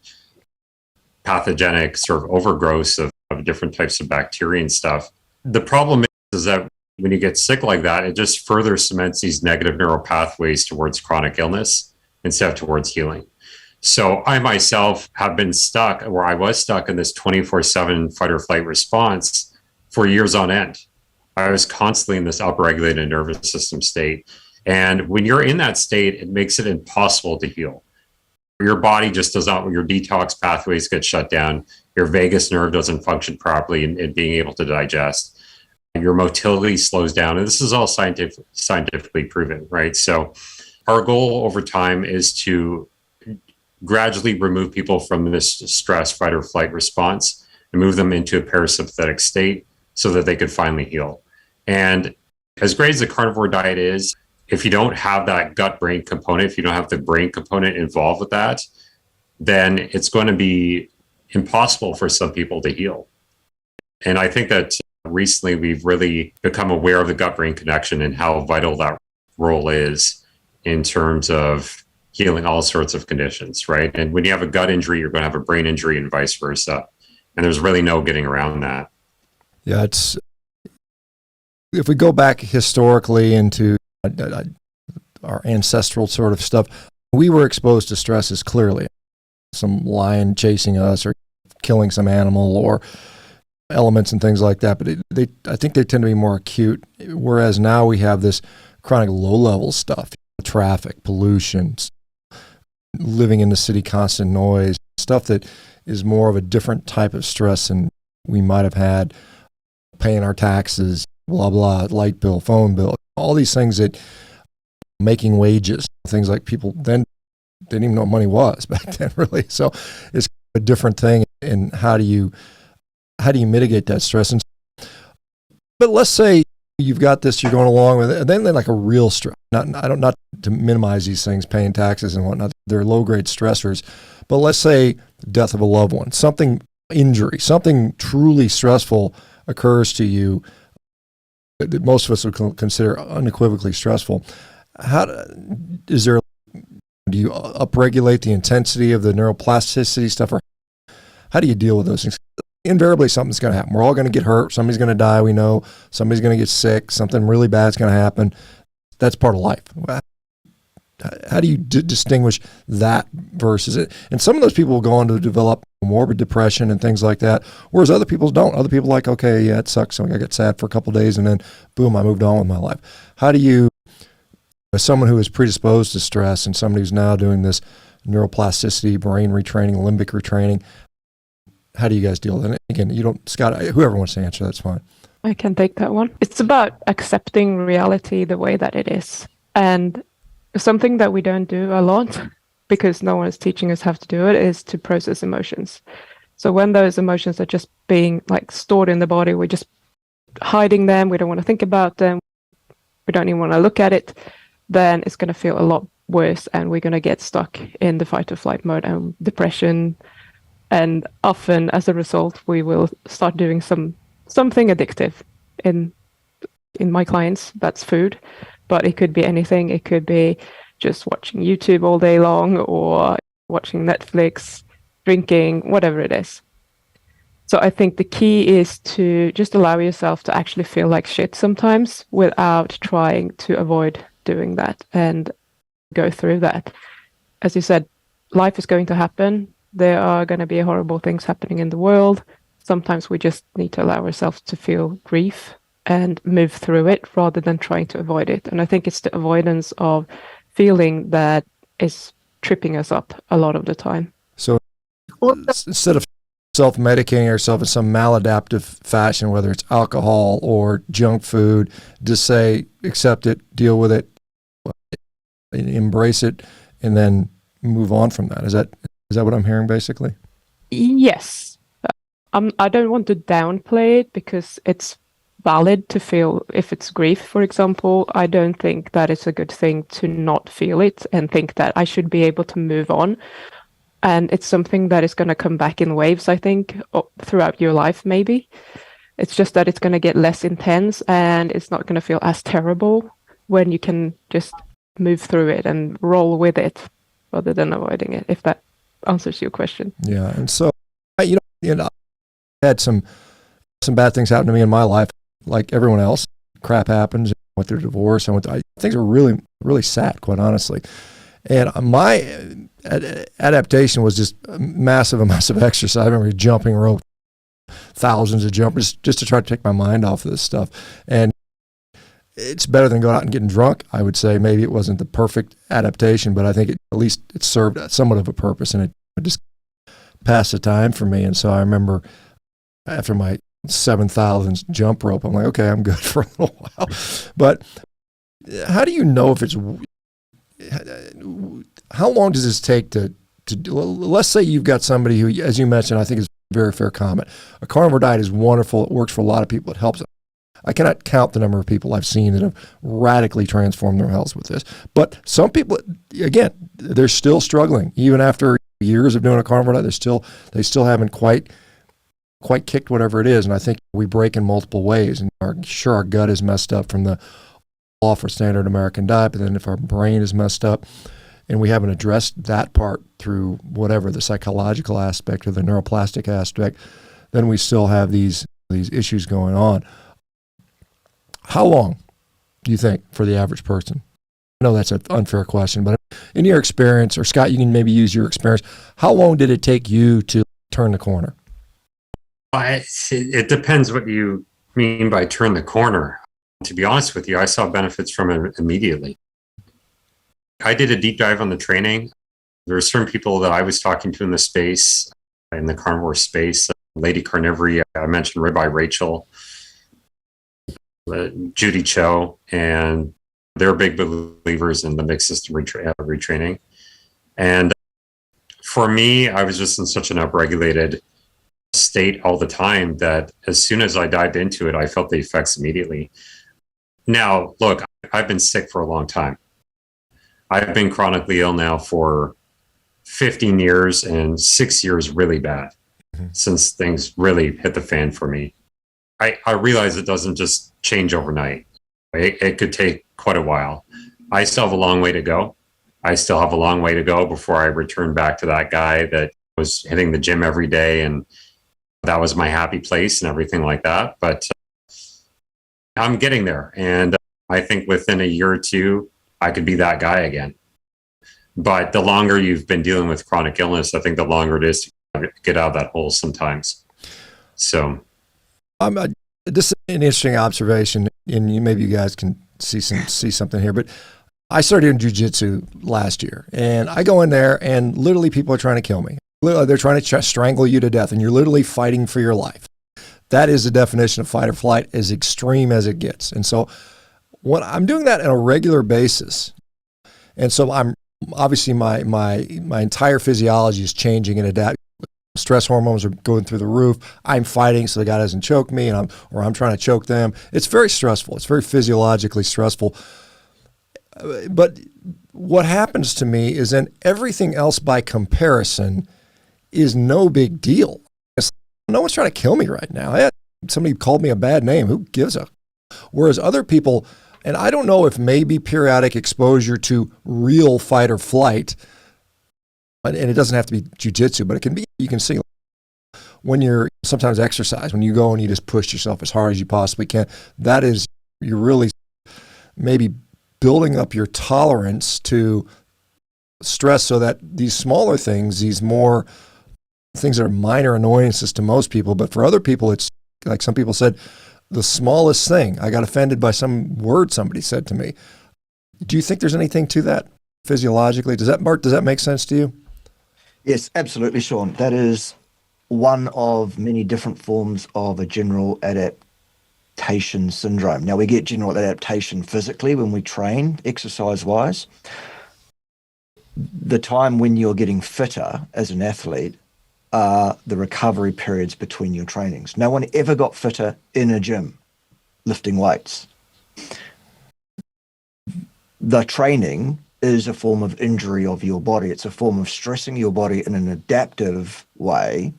pathogenic sort of overgrowths of different types of bacteria and stuff. The problem is that when you get sick like that, it just further cements these negative neural pathways towards chronic illness instead of towards healing. So I myself have been stuck, or I was stuck in this 24/7 fight or flight response for years on end. I was constantly in this upregulated nervous system state. And when you're in that state, it makes it impossible to heal. Your body just does not, your detox pathways get shut down. Your vagus nerve doesn't function properly in being able to digest. Your motility slows down. And this is all scientifically proven, right? So our goal over time is to gradually remove people from this stress, fight or flight response and move them into a parasympathetic state so that they could finally heal. And as great as the carnivore diet is, if you don't have that gut-brain component, if you don't have the brain component involved with that, then it's going to be impossible for some people to heal. And I think that recently we've really become aware of the gut-brain connection and how vital that role is in terms of healing all sorts of conditions, right? And when you have a gut injury, you're going to have a brain injury and vice versa. And there's really no getting around that. Yeah, if we go back historically into our ancestral sort of stuff, we were exposed to stresses clearly. Some lion chasing us or killing some animal or elements and things like that. But I think they tend to be more acute, whereas now we have this chronic low-level stuff, traffic, pollution, living in the city, constant noise, stuff that is more of a different type of stress than we might have had, paying our taxes, blah, blah, light bill, phone bill, all these things that making wages, things like people then didn't even know what money was back then, really. So it's a different thing. And how do you mitigate that stress? But let's say you've got this, you're going along with it, and then like a real stress. Not to minimize these things, paying taxes and whatnot. They're low-grade stressors. But let's say death of a loved one, injury, something truly stressful occurs to you that most of us would consider unequivocally stressful. Do you upregulate the intensity of the neuroplasticity stuff, or how do you deal with those things? Invariably, something's going to happen. We're all going to get hurt. Somebody's going to die. We know somebody's going to get sick. Something really bad's going to happen. That's part of life. how do you distinguish that versus it? And some of those people will go on to develop morbid depression and things like that, whereas other people don't. Other people are like, okay, yeah, it sucks. So I get sad for a couple of days and then boom, I moved on with my life. How do you, as someone who is predisposed to stress and somebody who's now doing this neuroplasticity, brain retraining, limbic retraining, how do you guys deal with it? And again, you don't, Scott, whoever wants to answer, that's fine. I can take that one. It's about accepting reality the way that it is. And something that we don't do a lot, because no one is teaching us how to do it, is to process emotions. So when those emotions are just being like stored in the body, we're just hiding them, we don't want to think about them, we don't even want to look at it, then it's going to feel a lot worse, and we're going to get stuck in the fight or flight mode and depression. And often as a result, we will start doing something addictive. In my clients, that's food, but it could be anything. It could be just watching YouTube all day long, or watching Netflix, drinking, whatever it is. So I think the key is to just allow yourself to actually feel like shit sometimes without trying to avoid doing that and go through that. As you said, life is going to happen. There are going to be horrible things happening in the world. Sometimes we just need to allow ourselves to feel grief and move through it rather than trying to avoid it. And I think it's the avoidance of feeling that is tripping us up a lot of the time. So instead of self-medicating ourselves in some maladaptive fashion, whether it's alcohol or junk food, just say, accept it, deal with it, embrace it, and then move on from that. Is that what I'm hearing basically? Yes. I don't want to downplay it, because it's valid to feel, if it's grief, for example. I don't think that it's a good thing to not feel it and think that I should be able to move on. And it's something that is going to come back in waves, I think, throughout your life, maybe. It's just that it's going to get less intense, and it's not going to feel as terrible when you can just move through it and roll with it rather than avoiding it, if that answers your question. Yeah. And so, I had some bad things happen to me in my life, like everyone else. Crap happens. I went through a divorce. Things are really, really sad, quite honestly. And my adaptation was just massive amounts of exercise. I remember jumping rope, thousands of jumpers, just to try to take my mind off of this stuff. And it's better than going out and getting drunk, I would say. Maybe it wasn't the perfect adaptation, but I think at least it served somewhat of a purpose, and it just passed the time for me. And so I remember after my 7,000th jump rope, I'm like, okay, I'm good for a little while. But how do you know if it's, how long does this take to let's say you've got somebody who, as you mentioned, I think is a very fair comment. A carnivore diet is wonderful. It works for a lot of people. It helps. I cannot count the number of people I've seen that have radically transformed their health with this. But some people, again, they're still struggling. Even after years of doing a carnivore diet, they still haven't quite kicked whatever it is. And I think we break in multiple ways. And our gut is messed up from the law for standard American diet, but then if our brain is messed up and we haven't addressed that part through whatever the psychological aspect or the neuroplastic aspect, then we still have these issues going on. How long do you think for the average person? I know that's an unfair question, but in your experience, or Scott, you can maybe use your experience, how long did it take you to turn the corner? It depends what you mean by turn the corner. To be honest with you, I saw benefits from it immediately. I did a deep dive on the training. There were certain people that I was talking to in the space, in the carnivore space, Lady Carnivore, I mentioned Ribeye Rachel, Judy Cho, and they're big believers in the Limbic system retraining. And for me, I was just in such an upregulated state all the time that as soon as I dived into it, I felt the effects immediately. Now, look, I've been sick for a long time. I've been chronically ill now for 15 years and 6 years really bad since things really hit the fan for me. I realize it doesn't just change overnight. It could take quite a while. I still have a long way to go. I still have a long way to go before I return back to that guy that was hitting the gym every day and that was my happy place and everything like that. But I'm getting there. And I think within a year or two, I could be that guy again. But the longer you've been dealing with chronic illness, I think the longer it is to get out of that hole sometimes. So, this is an interesting observation, and maybe you guys can see something here. But I started in jiu-jitsu last year, and I go in there, and literally people are trying to kill me. They're trying to strangle you to death, and you're literally fighting for your life. That is the definition of fight or flight, as extreme as it gets. And so, when I'm doing that on a regular basis, and so I'm obviously my entire physiology is changing and adapting. Stress hormones are going through the roof. I'm fighting so the guy doesn't choke me, and I'm trying to choke them. It's very stressful. It's very physiologically stressful. But what happens to me is then everything else by comparison is no big deal. No one's trying to kill me right now. Somebody called me a bad name. Who gives a? Whereas other people, and I don't know if maybe periodic exposure to real fight or flight, and it doesn't have to be jiu-jitsu, but it can be, you can see when you're sometimes exercise, when you go and you just push yourself as hard as you possibly can, that is, you're really maybe building up your tolerance to stress so that these smaller things, these more things that are minor annoyances to most people, but for other people, it's like some people said, the smallest thing. I got offended by some word somebody said to me. Do you think there's anything to that physiologically? Bart, does that make sense to you? Yes, absolutely, Shawn. That is one of many different forms of a general adaptation syndrome. Now, we get general adaptation physically when we train, exercise-wise. The time when you're getting fitter as an athlete are the recovery periods between your trainings. No one ever got fitter in a gym lifting weights. The training is a form of injury of your body. It's a form of stressing your body in an adaptive way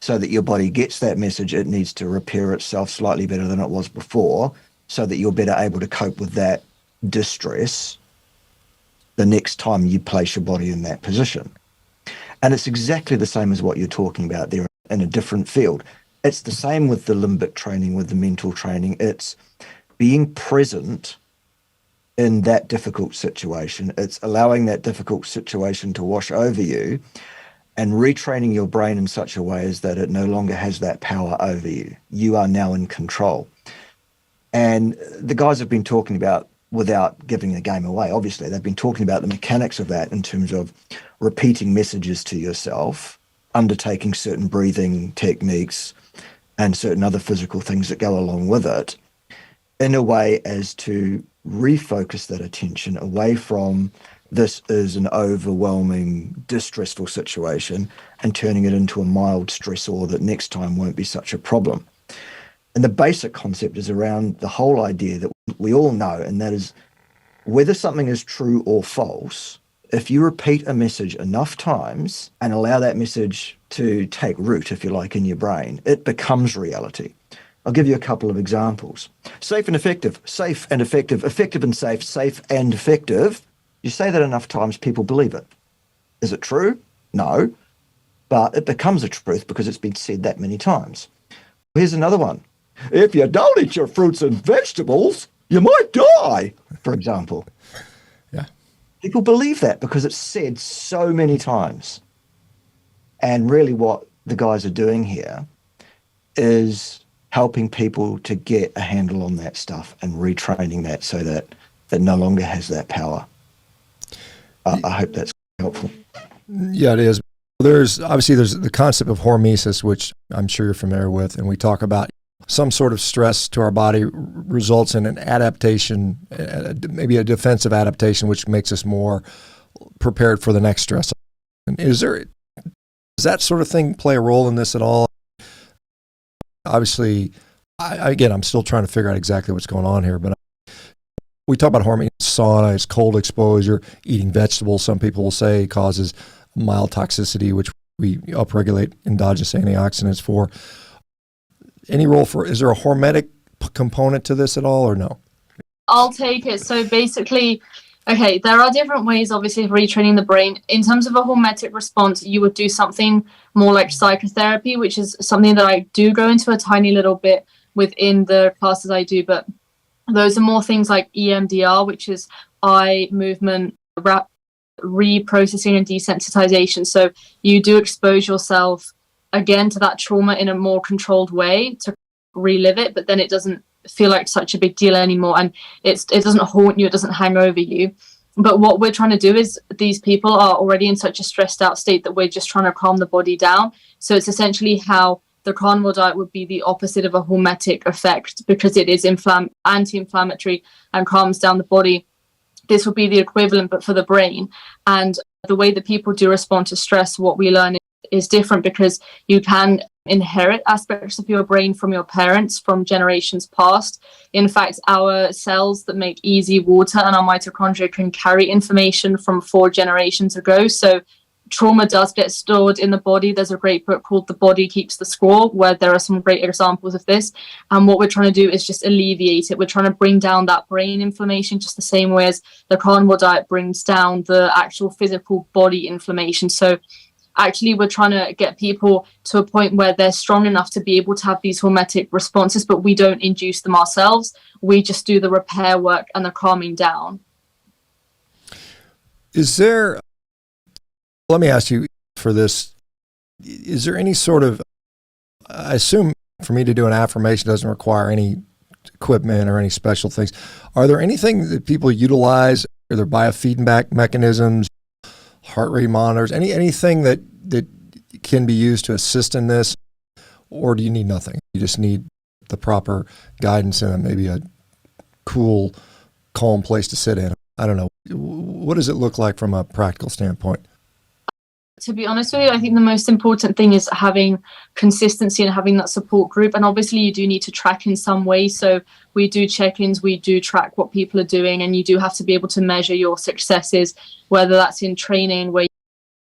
so that your body gets that message it needs to repair itself slightly better than it was before, so that you're better able to cope with that distress the next time you place your body in that position. And it's exactly the same as what you're talking about there in a different field. It's the same with the limbic training, with the mental training. It's being present in that difficult situation. It's allowing that difficult situation to wash over you and retraining your brain in such a way as that it no longer has that power over you. You are now in control. And the guys have been talking about, without giving the game away, obviously, they've been talking about the mechanics of that in terms of repeating messages to yourself, undertaking certain breathing techniques and certain other physical things that go along with it, in a way as to refocus that attention away from this is an overwhelming, distressful situation and turning it into a mild stressor that next time won't be such a problem. And the basic concept is around the whole idea that we all know, and that is whether something is true or false, if you repeat a message enough times and allow that message to take root, if you like, in your brain, it becomes reality. I'll give you a couple of examples. Safe and effective, effective and safe and effective. You say that enough times, people believe it. Is it true? No, but it becomes a truth because it's been said that many times. Here's another one. If you don't eat your fruits and vegetables, you might die, for example. Yeah. People believe that because it's said so many times. And really what the guys are doing here is helping people to get a handle on that stuff and retraining that so that it no longer has that power. I hope that's helpful. Yeah, it is. There's the concept of hormesis, which I'm sure you're familiar with, and we talk about some sort of stress to our body results in an adaptation, maybe a defensive adaptation, which makes us more prepared for the next stress. And does that sort of thing play a role in this at all? Obviously, I'm still trying to figure out exactly what's going on here, but we talk about hormesis, sauna, it's cold exposure, eating vegetables, some people will say causes mild toxicity, which we upregulate endogenous antioxidants for. Any role is there a hormetic component to this at all or no? I'll take it. So basically, okay, there are different ways, obviously, of retraining the brain. In terms of a hormetic response, you would do something more like psychotherapy, which is something that I do go into a tiny little bit within the classes I do, but those are more things like EMDR, which is eye movement reprocessing and desensitization. So you do expose yourself again to that trauma in a more controlled way to relive it, but then it doesn't feel like such a big deal anymore, and it doesn't haunt you, it doesn't hang over you. But what we're trying to do is, these people are already in such a stressed out state that we're just trying to calm the body down. So it's essentially how the carnivore diet would be the opposite of a hormetic effect, because it is anti-inflammatory and calms down the body. This would be the equivalent, but for the brain. And the way that people do respond to stress, what we learn is different, because you can inherit aspects of your brain from your parents from generations past. In fact, our cells that make easy water and our mitochondria can carry information from 4 generations ago. So trauma does get stored in the body. There's a great book called The Body Keeps the Score, where there are some great examples of this. And what we're trying to do is just alleviate it. We're trying to bring down that brain inflammation just the same way as the carnivore diet brings down the actual physical body inflammation. So actually, we're trying to get people to a point where they're strong enough to be able to have these hormetic responses, but we don't induce them ourselves. We just do the repair work and the calming down. Let me ask you for this, is there any sort of, I assume for me to do an affirmation doesn't require any equipment or any special things. Are there anything that people utilize, or their biofeedback mechanisms, heart rate monitors, anything that can be used to assist in this? Or do you need nothing? You just need the proper guidance and maybe a cool, calm place to sit in. I don't know. What does it look like from a practical standpoint? To be honest with you, I think the most important thing is having consistency and having that support group. And obviously you do need to track in some way. So we do check-ins, we do track what people are doing, and you do have to be able to measure your successes, whether that's in training where you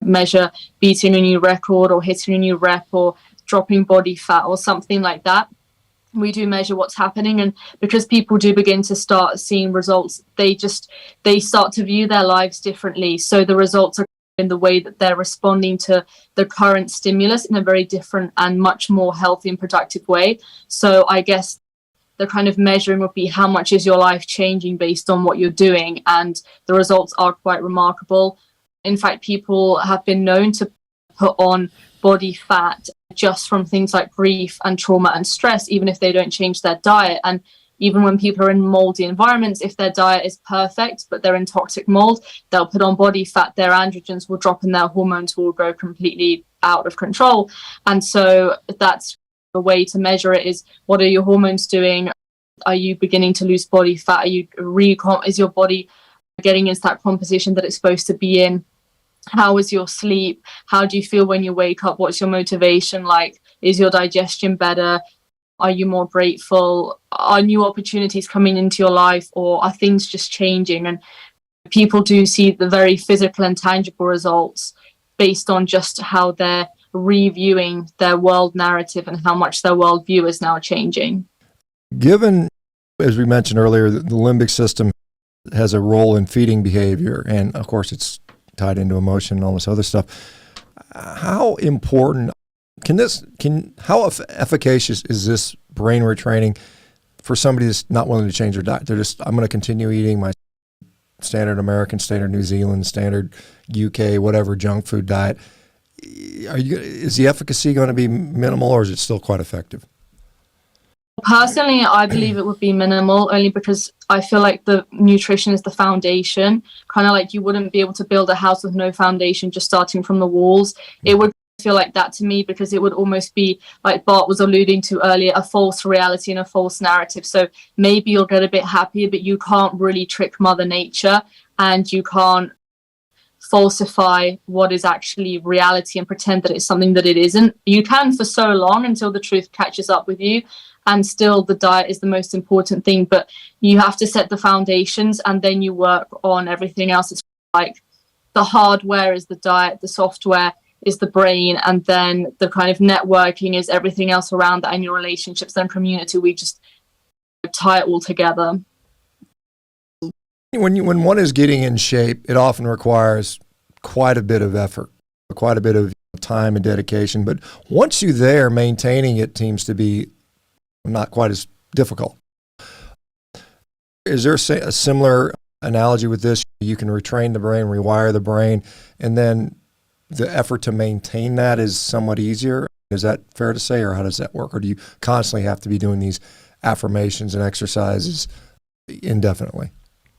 measure beating a new record or hitting a new rep or dropping body fat or something like that. We do measure what's happening, and because people do begin to start seeing results, they start to view their lives differently. So the results are in the way that they're responding to the current stimulus in a very different and much more healthy and productive way. So I guess the kind of measuring would be, how much is your life changing based on what you're doing? And the results are quite remarkable. In fact, people have been known to put on body fat just from things like grief and trauma and stress, even if they don't change their diet. And even when people are in moldy environments, if their diet is perfect, but they're in toxic mold, they'll put on body fat, their androgens will drop and their hormones will go completely out of control. And so that's the way to measure it, is what are your hormones doing? Are you beginning to lose body fat? Is your body getting into that composition that it's supposed to be in? How is your sleep? How do you feel when you wake up? What's your motivation like? Is your digestion better? Are you more grateful? Are new opportunities coming into your life, or are things just changing? And people do see the very physical and tangible results based on just how they're reviewing their world narrative and how much their worldview is now changing. Given, as we mentioned earlier, the limbic system has a role in feeding behavior, and of course it's tied into emotion and all this other stuff. How important how efficacious is this brain retraining for somebody that's not willing to change their diet? They're just, I'm going to continue eating my standard American, standard New Zealand, standard UK, whatever junk food diet. Is the efficacy going to be minimal, or is it still quite effective? Personally, I believe it would be minimal, only because I feel like the nutrition is the foundation. Kind of like you wouldn't be able to build a house with no foundation, just starting from the walls. It would feel like that to me, because it would almost be, like Bart was alluding to earlier, a false reality and a false narrative. So maybe you'll get a bit happier, but you can't really trick Mother Nature, and you can't falsify what is actually reality and pretend that it's something that it isn't. You can for so long until the truth catches up with you, and still the diet is the most important thing, but you have to set the foundations and then you work on everything else. It's like the hardware is the diet, the software is the brain, and then the kind of networking is everything else around that, and your relationships and community. We just tie it all together. When one is getting in shape, it often requires quite a bit of effort, quite a bit of time and dedication. But once you're there, maintaining it seems to be not quite as difficult. Is there a similar analogy with this, you can retrain the brain, rewire the brain, and then the effort to maintain that is somewhat easier. Is that fair to say, or how does that work? Or do you constantly have to be doing these affirmations and exercises indefinitely?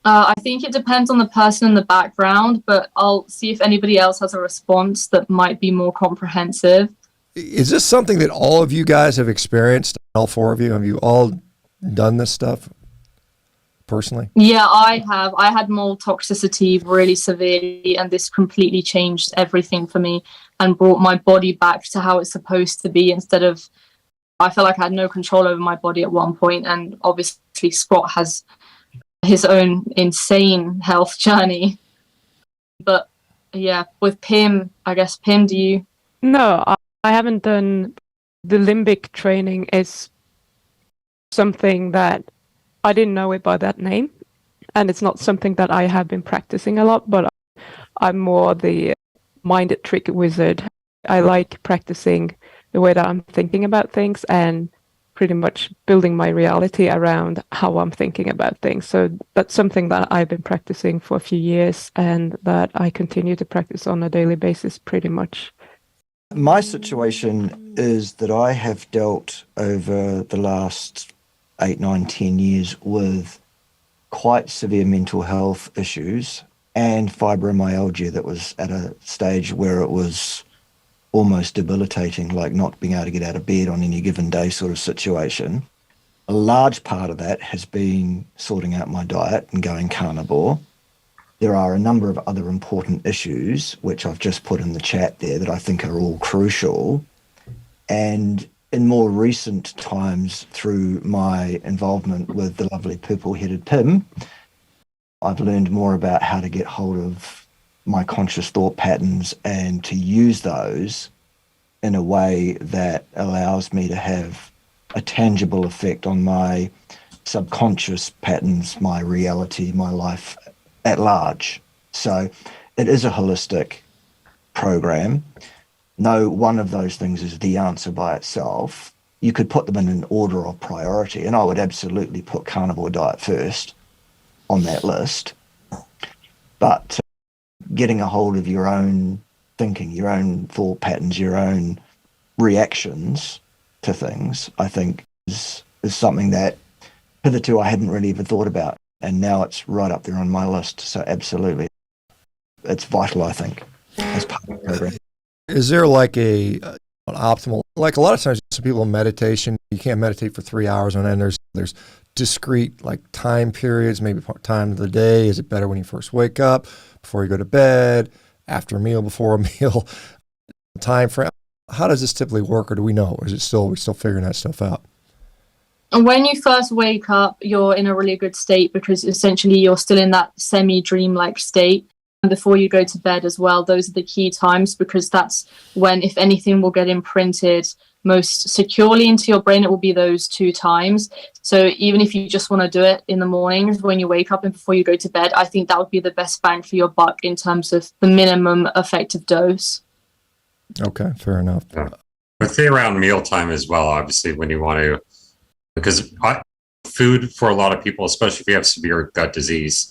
I think it depends on the person and the background, but I'll see if anybody else has a response that might be more comprehensive. Is this something that all of you guys have experienced, all four of you? Have you all done this stuff personally? Yeah, I have. I had mold toxicity really severely, and this completely changed everything for me and brought my body back to how it's supposed to be instead of, I felt like I had no control over my body at one point, and obviously Scott has his own insane health journey. But yeah, with Pim, I guess, Pim, do you? No, I haven't done the Limbic training. Is something that I didn't know it by that name, and it's not something that I have been practicing a lot, but I'm more the minded trick wizard. I like practicing the way that I'm thinking about things and pretty much building my reality around how I'm thinking about things. So that's something that I've been practicing for a few years and that I continue to practice on a daily basis pretty much. My situation is that I have dealt over the last 8, 9, 10 years with quite severe mental health issues and fibromyalgia that was at a stage where it was almost debilitating, like not being able to get out of bed on any given day sort of situation. A large part of that has been sorting out my diet and going carnivore. There are a number of other important issues, which I've just put in the chat there, that I think are all crucial. And in more recent times, through my involvement with the lovely purple-headed Pim, I've learned more about how to get hold of my conscious thought patterns and to use those in a way that allows me to have a tangible effect on my subconscious patterns, my reality, my life at large. So it is a holistic program. No one of those things is the answer by itself. You could put them in an order of priority, and I would absolutely put Carnivore Diet first on that list. But getting a hold of your own thinking, your own thought patterns, your own reactions to things, I think is something that hitherto I hadn't really even thought about. And now it's right up there on my list. So absolutely, it's vital, I think, as part of the program. Is there like an optimal, like a lot of times some people in meditation, you can't meditate for 3 hours on end. There's discrete like time periods, maybe time of the day. Is it better when you first wake up, before you go to bed, after a meal, before a meal, time frame? How does this typically work, or do we know? Or is it still, we're still figuring that stuff out? And when you first wake up, you're in a really good state because essentially you're still in that semi-dream-like state. And before you go to bed as well, those are the key times because that's when, if anything, will get imprinted most securely into your brain. It will be those 2 times. So even if you just want to do it in the mornings when you wake up and before you go to bed, I think that would be the best bang for your buck in terms of the minimum effective dose. Okay, fair enough. Yeah. But say around mealtime as well, obviously, when you want to, because food for a lot of people, especially if you have severe gut disease,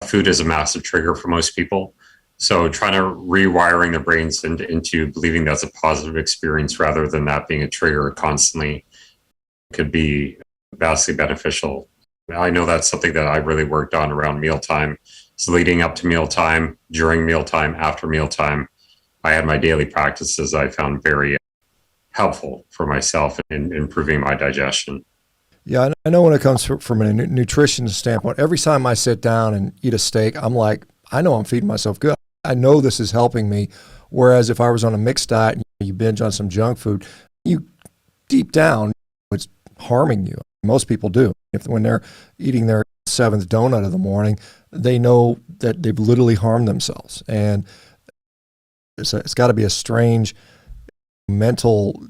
food is a massive trigger for most people. So trying to rewiring their brains into believing that's a positive experience rather than that being a trigger constantly could be vastly beneficial. I know that's something that I really worked on around mealtime. So leading up to mealtime, during mealtime, after mealtime, I had my daily practices I found very helpful for myself in improving my digestion. Yeah, I know when it comes from a nutrition standpoint, every time I sit down and eat a steak, I'm like, I know I'm feeding myself good. I know this is helping me. Whereas if I was on a mixed diet and you binge on some junk food, you deep down, it's harming you. Most people do. When they're eating their 7th donut of the morning, they know that they've literally harmed themselves. And it's got to be a strange mental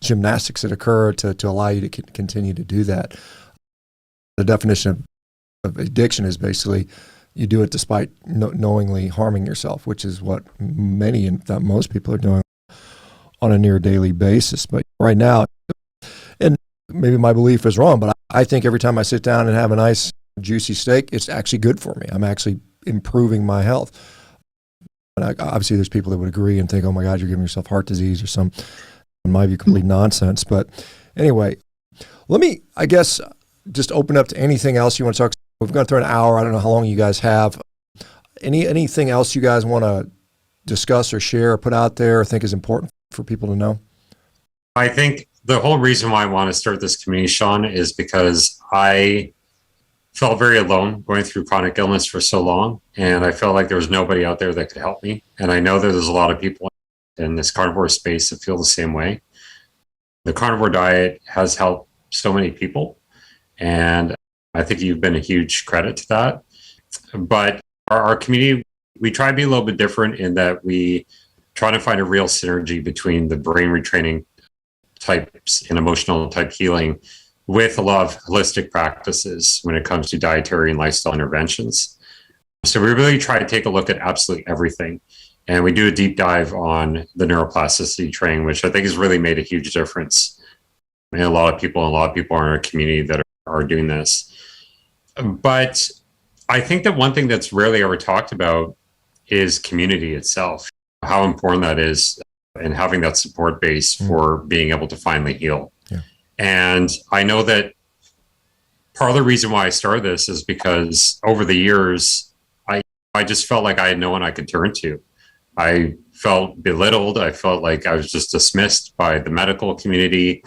gymnastics that occur to allow you to continue to do that. The definition of addiction is basically you do it despite knowingly harming yourself, which is what many, in fact most people are doing on a near daily basis. But right now, and maybe my belief is wrong, but I think every time I sit down and have a nice juicy steak, it's actually good for me. I'm actually improving my health. And obviously there's people that would agree and think, oh my God, you're giving yourself heart disease or some, in my view, complete nonsense. But anyway, let me, I guess, just open up to anything else you want to talk. We've gone through an hour. I don't know how long you guys have. Anything else you guys want to discuss or share or put out there or think is important for people to know? I think the whole reason why I want to start this community, Shawn, is because I felt very alone going through chronic illness for so long. And I felt like there was nobody out there that could help me. And I know that there's a lot of people in this carnivore space that feel the same way. The carnivore diet has helped so many people. And I think you've been a huge credit to that. But our community, we try to be a little bit different in that we try to find a real synergy between the brain retraining types and emotional type healing with a lot of holistic practices when it comes to dietary and lifestyle interventions. So we really try to take a look at absolutely everything. And we do a deep dive on the neuroplasticity training, which I think has really made a huge difference. And a lot of people in our community that are doing this. But I think that one thing that's rarely ever talked about is community itself, how important that is, and having that support base for being able to finally heal. Yeah. And I know that part of the reason why I started this is because over the years, I just felt like I had no one I could turn to. I felt belittled. I felt like I was just dismissed by the medical community.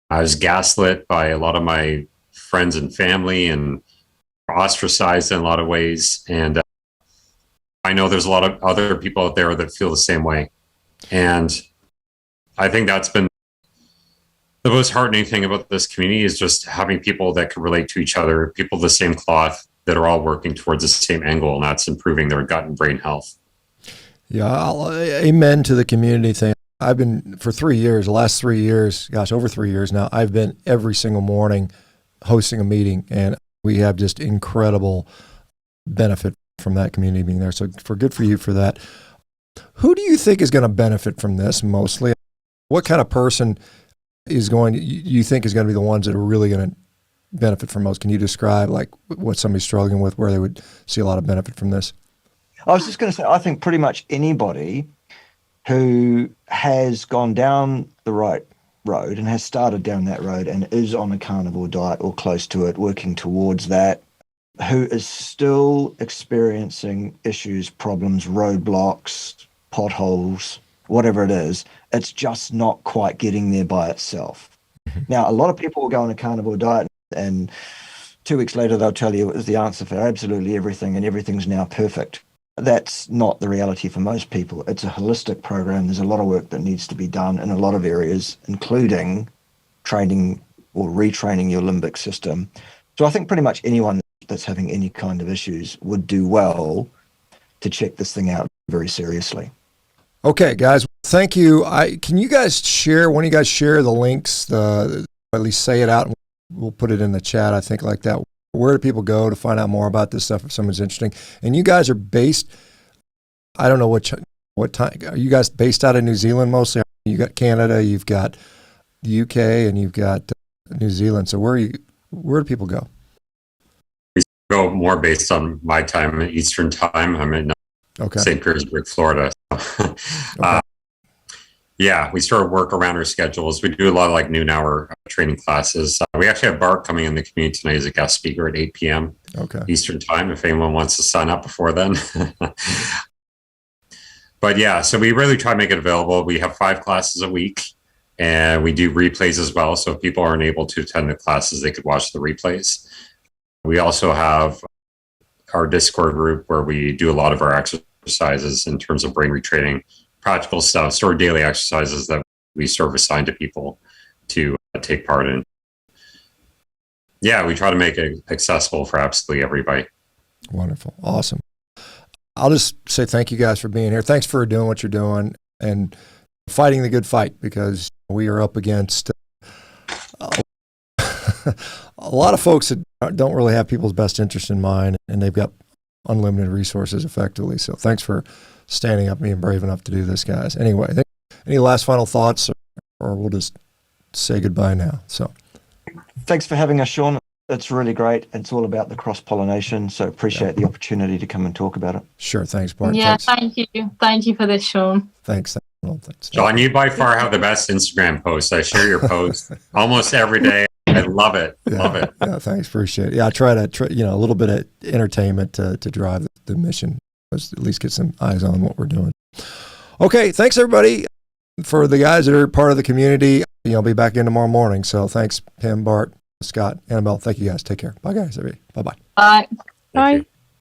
I was gaslit by a lot of my friends and family and ostracized in a lot of ways. And I know there's a lot of other people out there that feel the same way. And I think that's been the most heartening thing about this community is just having people that can relate to each other, people of the same cloth that are all working towards the same angle, and that's improving their gut and brain health. Yeah, amen to the community thing. I've been for 3 years, the last 3 years, gosh, over 3 years now, I've been every single morning hosting a meeting, and we have just incredible benefit from that community being there. So good for you for that. Who do you think is going to benefit from this mostly? What kind of person you think is going to be the ones that are really going to benefit from most? Can you describe like what somebody's struggling with, where they would see a lot of benefit from this? I was just going to say, I think pretty much anybody who has gone down the right road and has started down that road and is on a carnivore diet or close to it, working towards that, who is still experiencing issues, problems, roadblocks, potholes, whatever it is, it's just not quite getting there by itself. Now, a lot of people will go on a carnivore diet and 2 weeks later they'll tell you it was the answer for absolutely everything and everything's now perfect. That's not the reality for most people. It's a holistic program. There's a lot of work that needs to be done in a lot of areas, including training or retraining your limbic system. So I think pretty much anyone that's having any kind of issues would do well to check this thing out very seriously. Okay, guys, thank you. Can you guys share, when you guys share the links, at least say it out, and we'll put it in the chat, I think, like that. Where do people go to find out more about this stuff if someone's interesting? And you guys are based, I don't know what time, are you guys based out of New Zealand mostly? You got Canada, you've got the UK, and you've got New Zealand. So where do people go? We go more based on my time, Eastern time. I'm in St. Petersburg, Florida. Okay. Yeah, we sort of work around our schedules. We do a lot of like noon hour training classes. We actually have Bart coming in the community tonight as a guest speaker at 8 p.m. Eastern time, if anyone wants to sign up before then. But yeah, so we really try to make it available. We have 5 classes a week and we do replays as well. So if people aren't able to attend the classes, they could watch the replays. We also have our Discord group where we do a lot of our exercises in terms of brain retraining, practical stuff, sort of daily exercises that we sort of assign to people to take part in. Yeah, we try to make it accessible for absolutely everybody. Wonderful. Awesome. I'll just say thank you guys for being here. Thanks for doing what you're doing and fighting the good fight, because we are up against a lot of folks that don't really have people's best interest in mind, and they've got unlimited resources effectively. So thanks for standing up, being brave enough to do this, guys. Anyway, any last final thoughts, or we'll just say goodbye now. So, thanks for having us, Shawn. It's really great. It's all about the cross-pollination, so appreciate the opportunity to come and talk about it. Sure. Thanks, Bart. Yeah, Thanks. thank you. Thank you for this, Shawn. Thanks. Well, thanks. Shawn, you by far have the best Instagram posts. I share your posts almost every day. I love it. Love it. Yeah, thanks. Appreciate it. Yeah, I try to, a little bit of entertainment to drive the mission. Let's at least get some eyes on what we're doing. Okay, thanks everybody. For the guys that are part of the community, I'll be back in tomorrow morning. So thanks, Pim, Bart, Scott, Annabel. Thank you guys. Take care. Bye, guys. Everybody. Bye-bye. Bye. Bye. Thank you.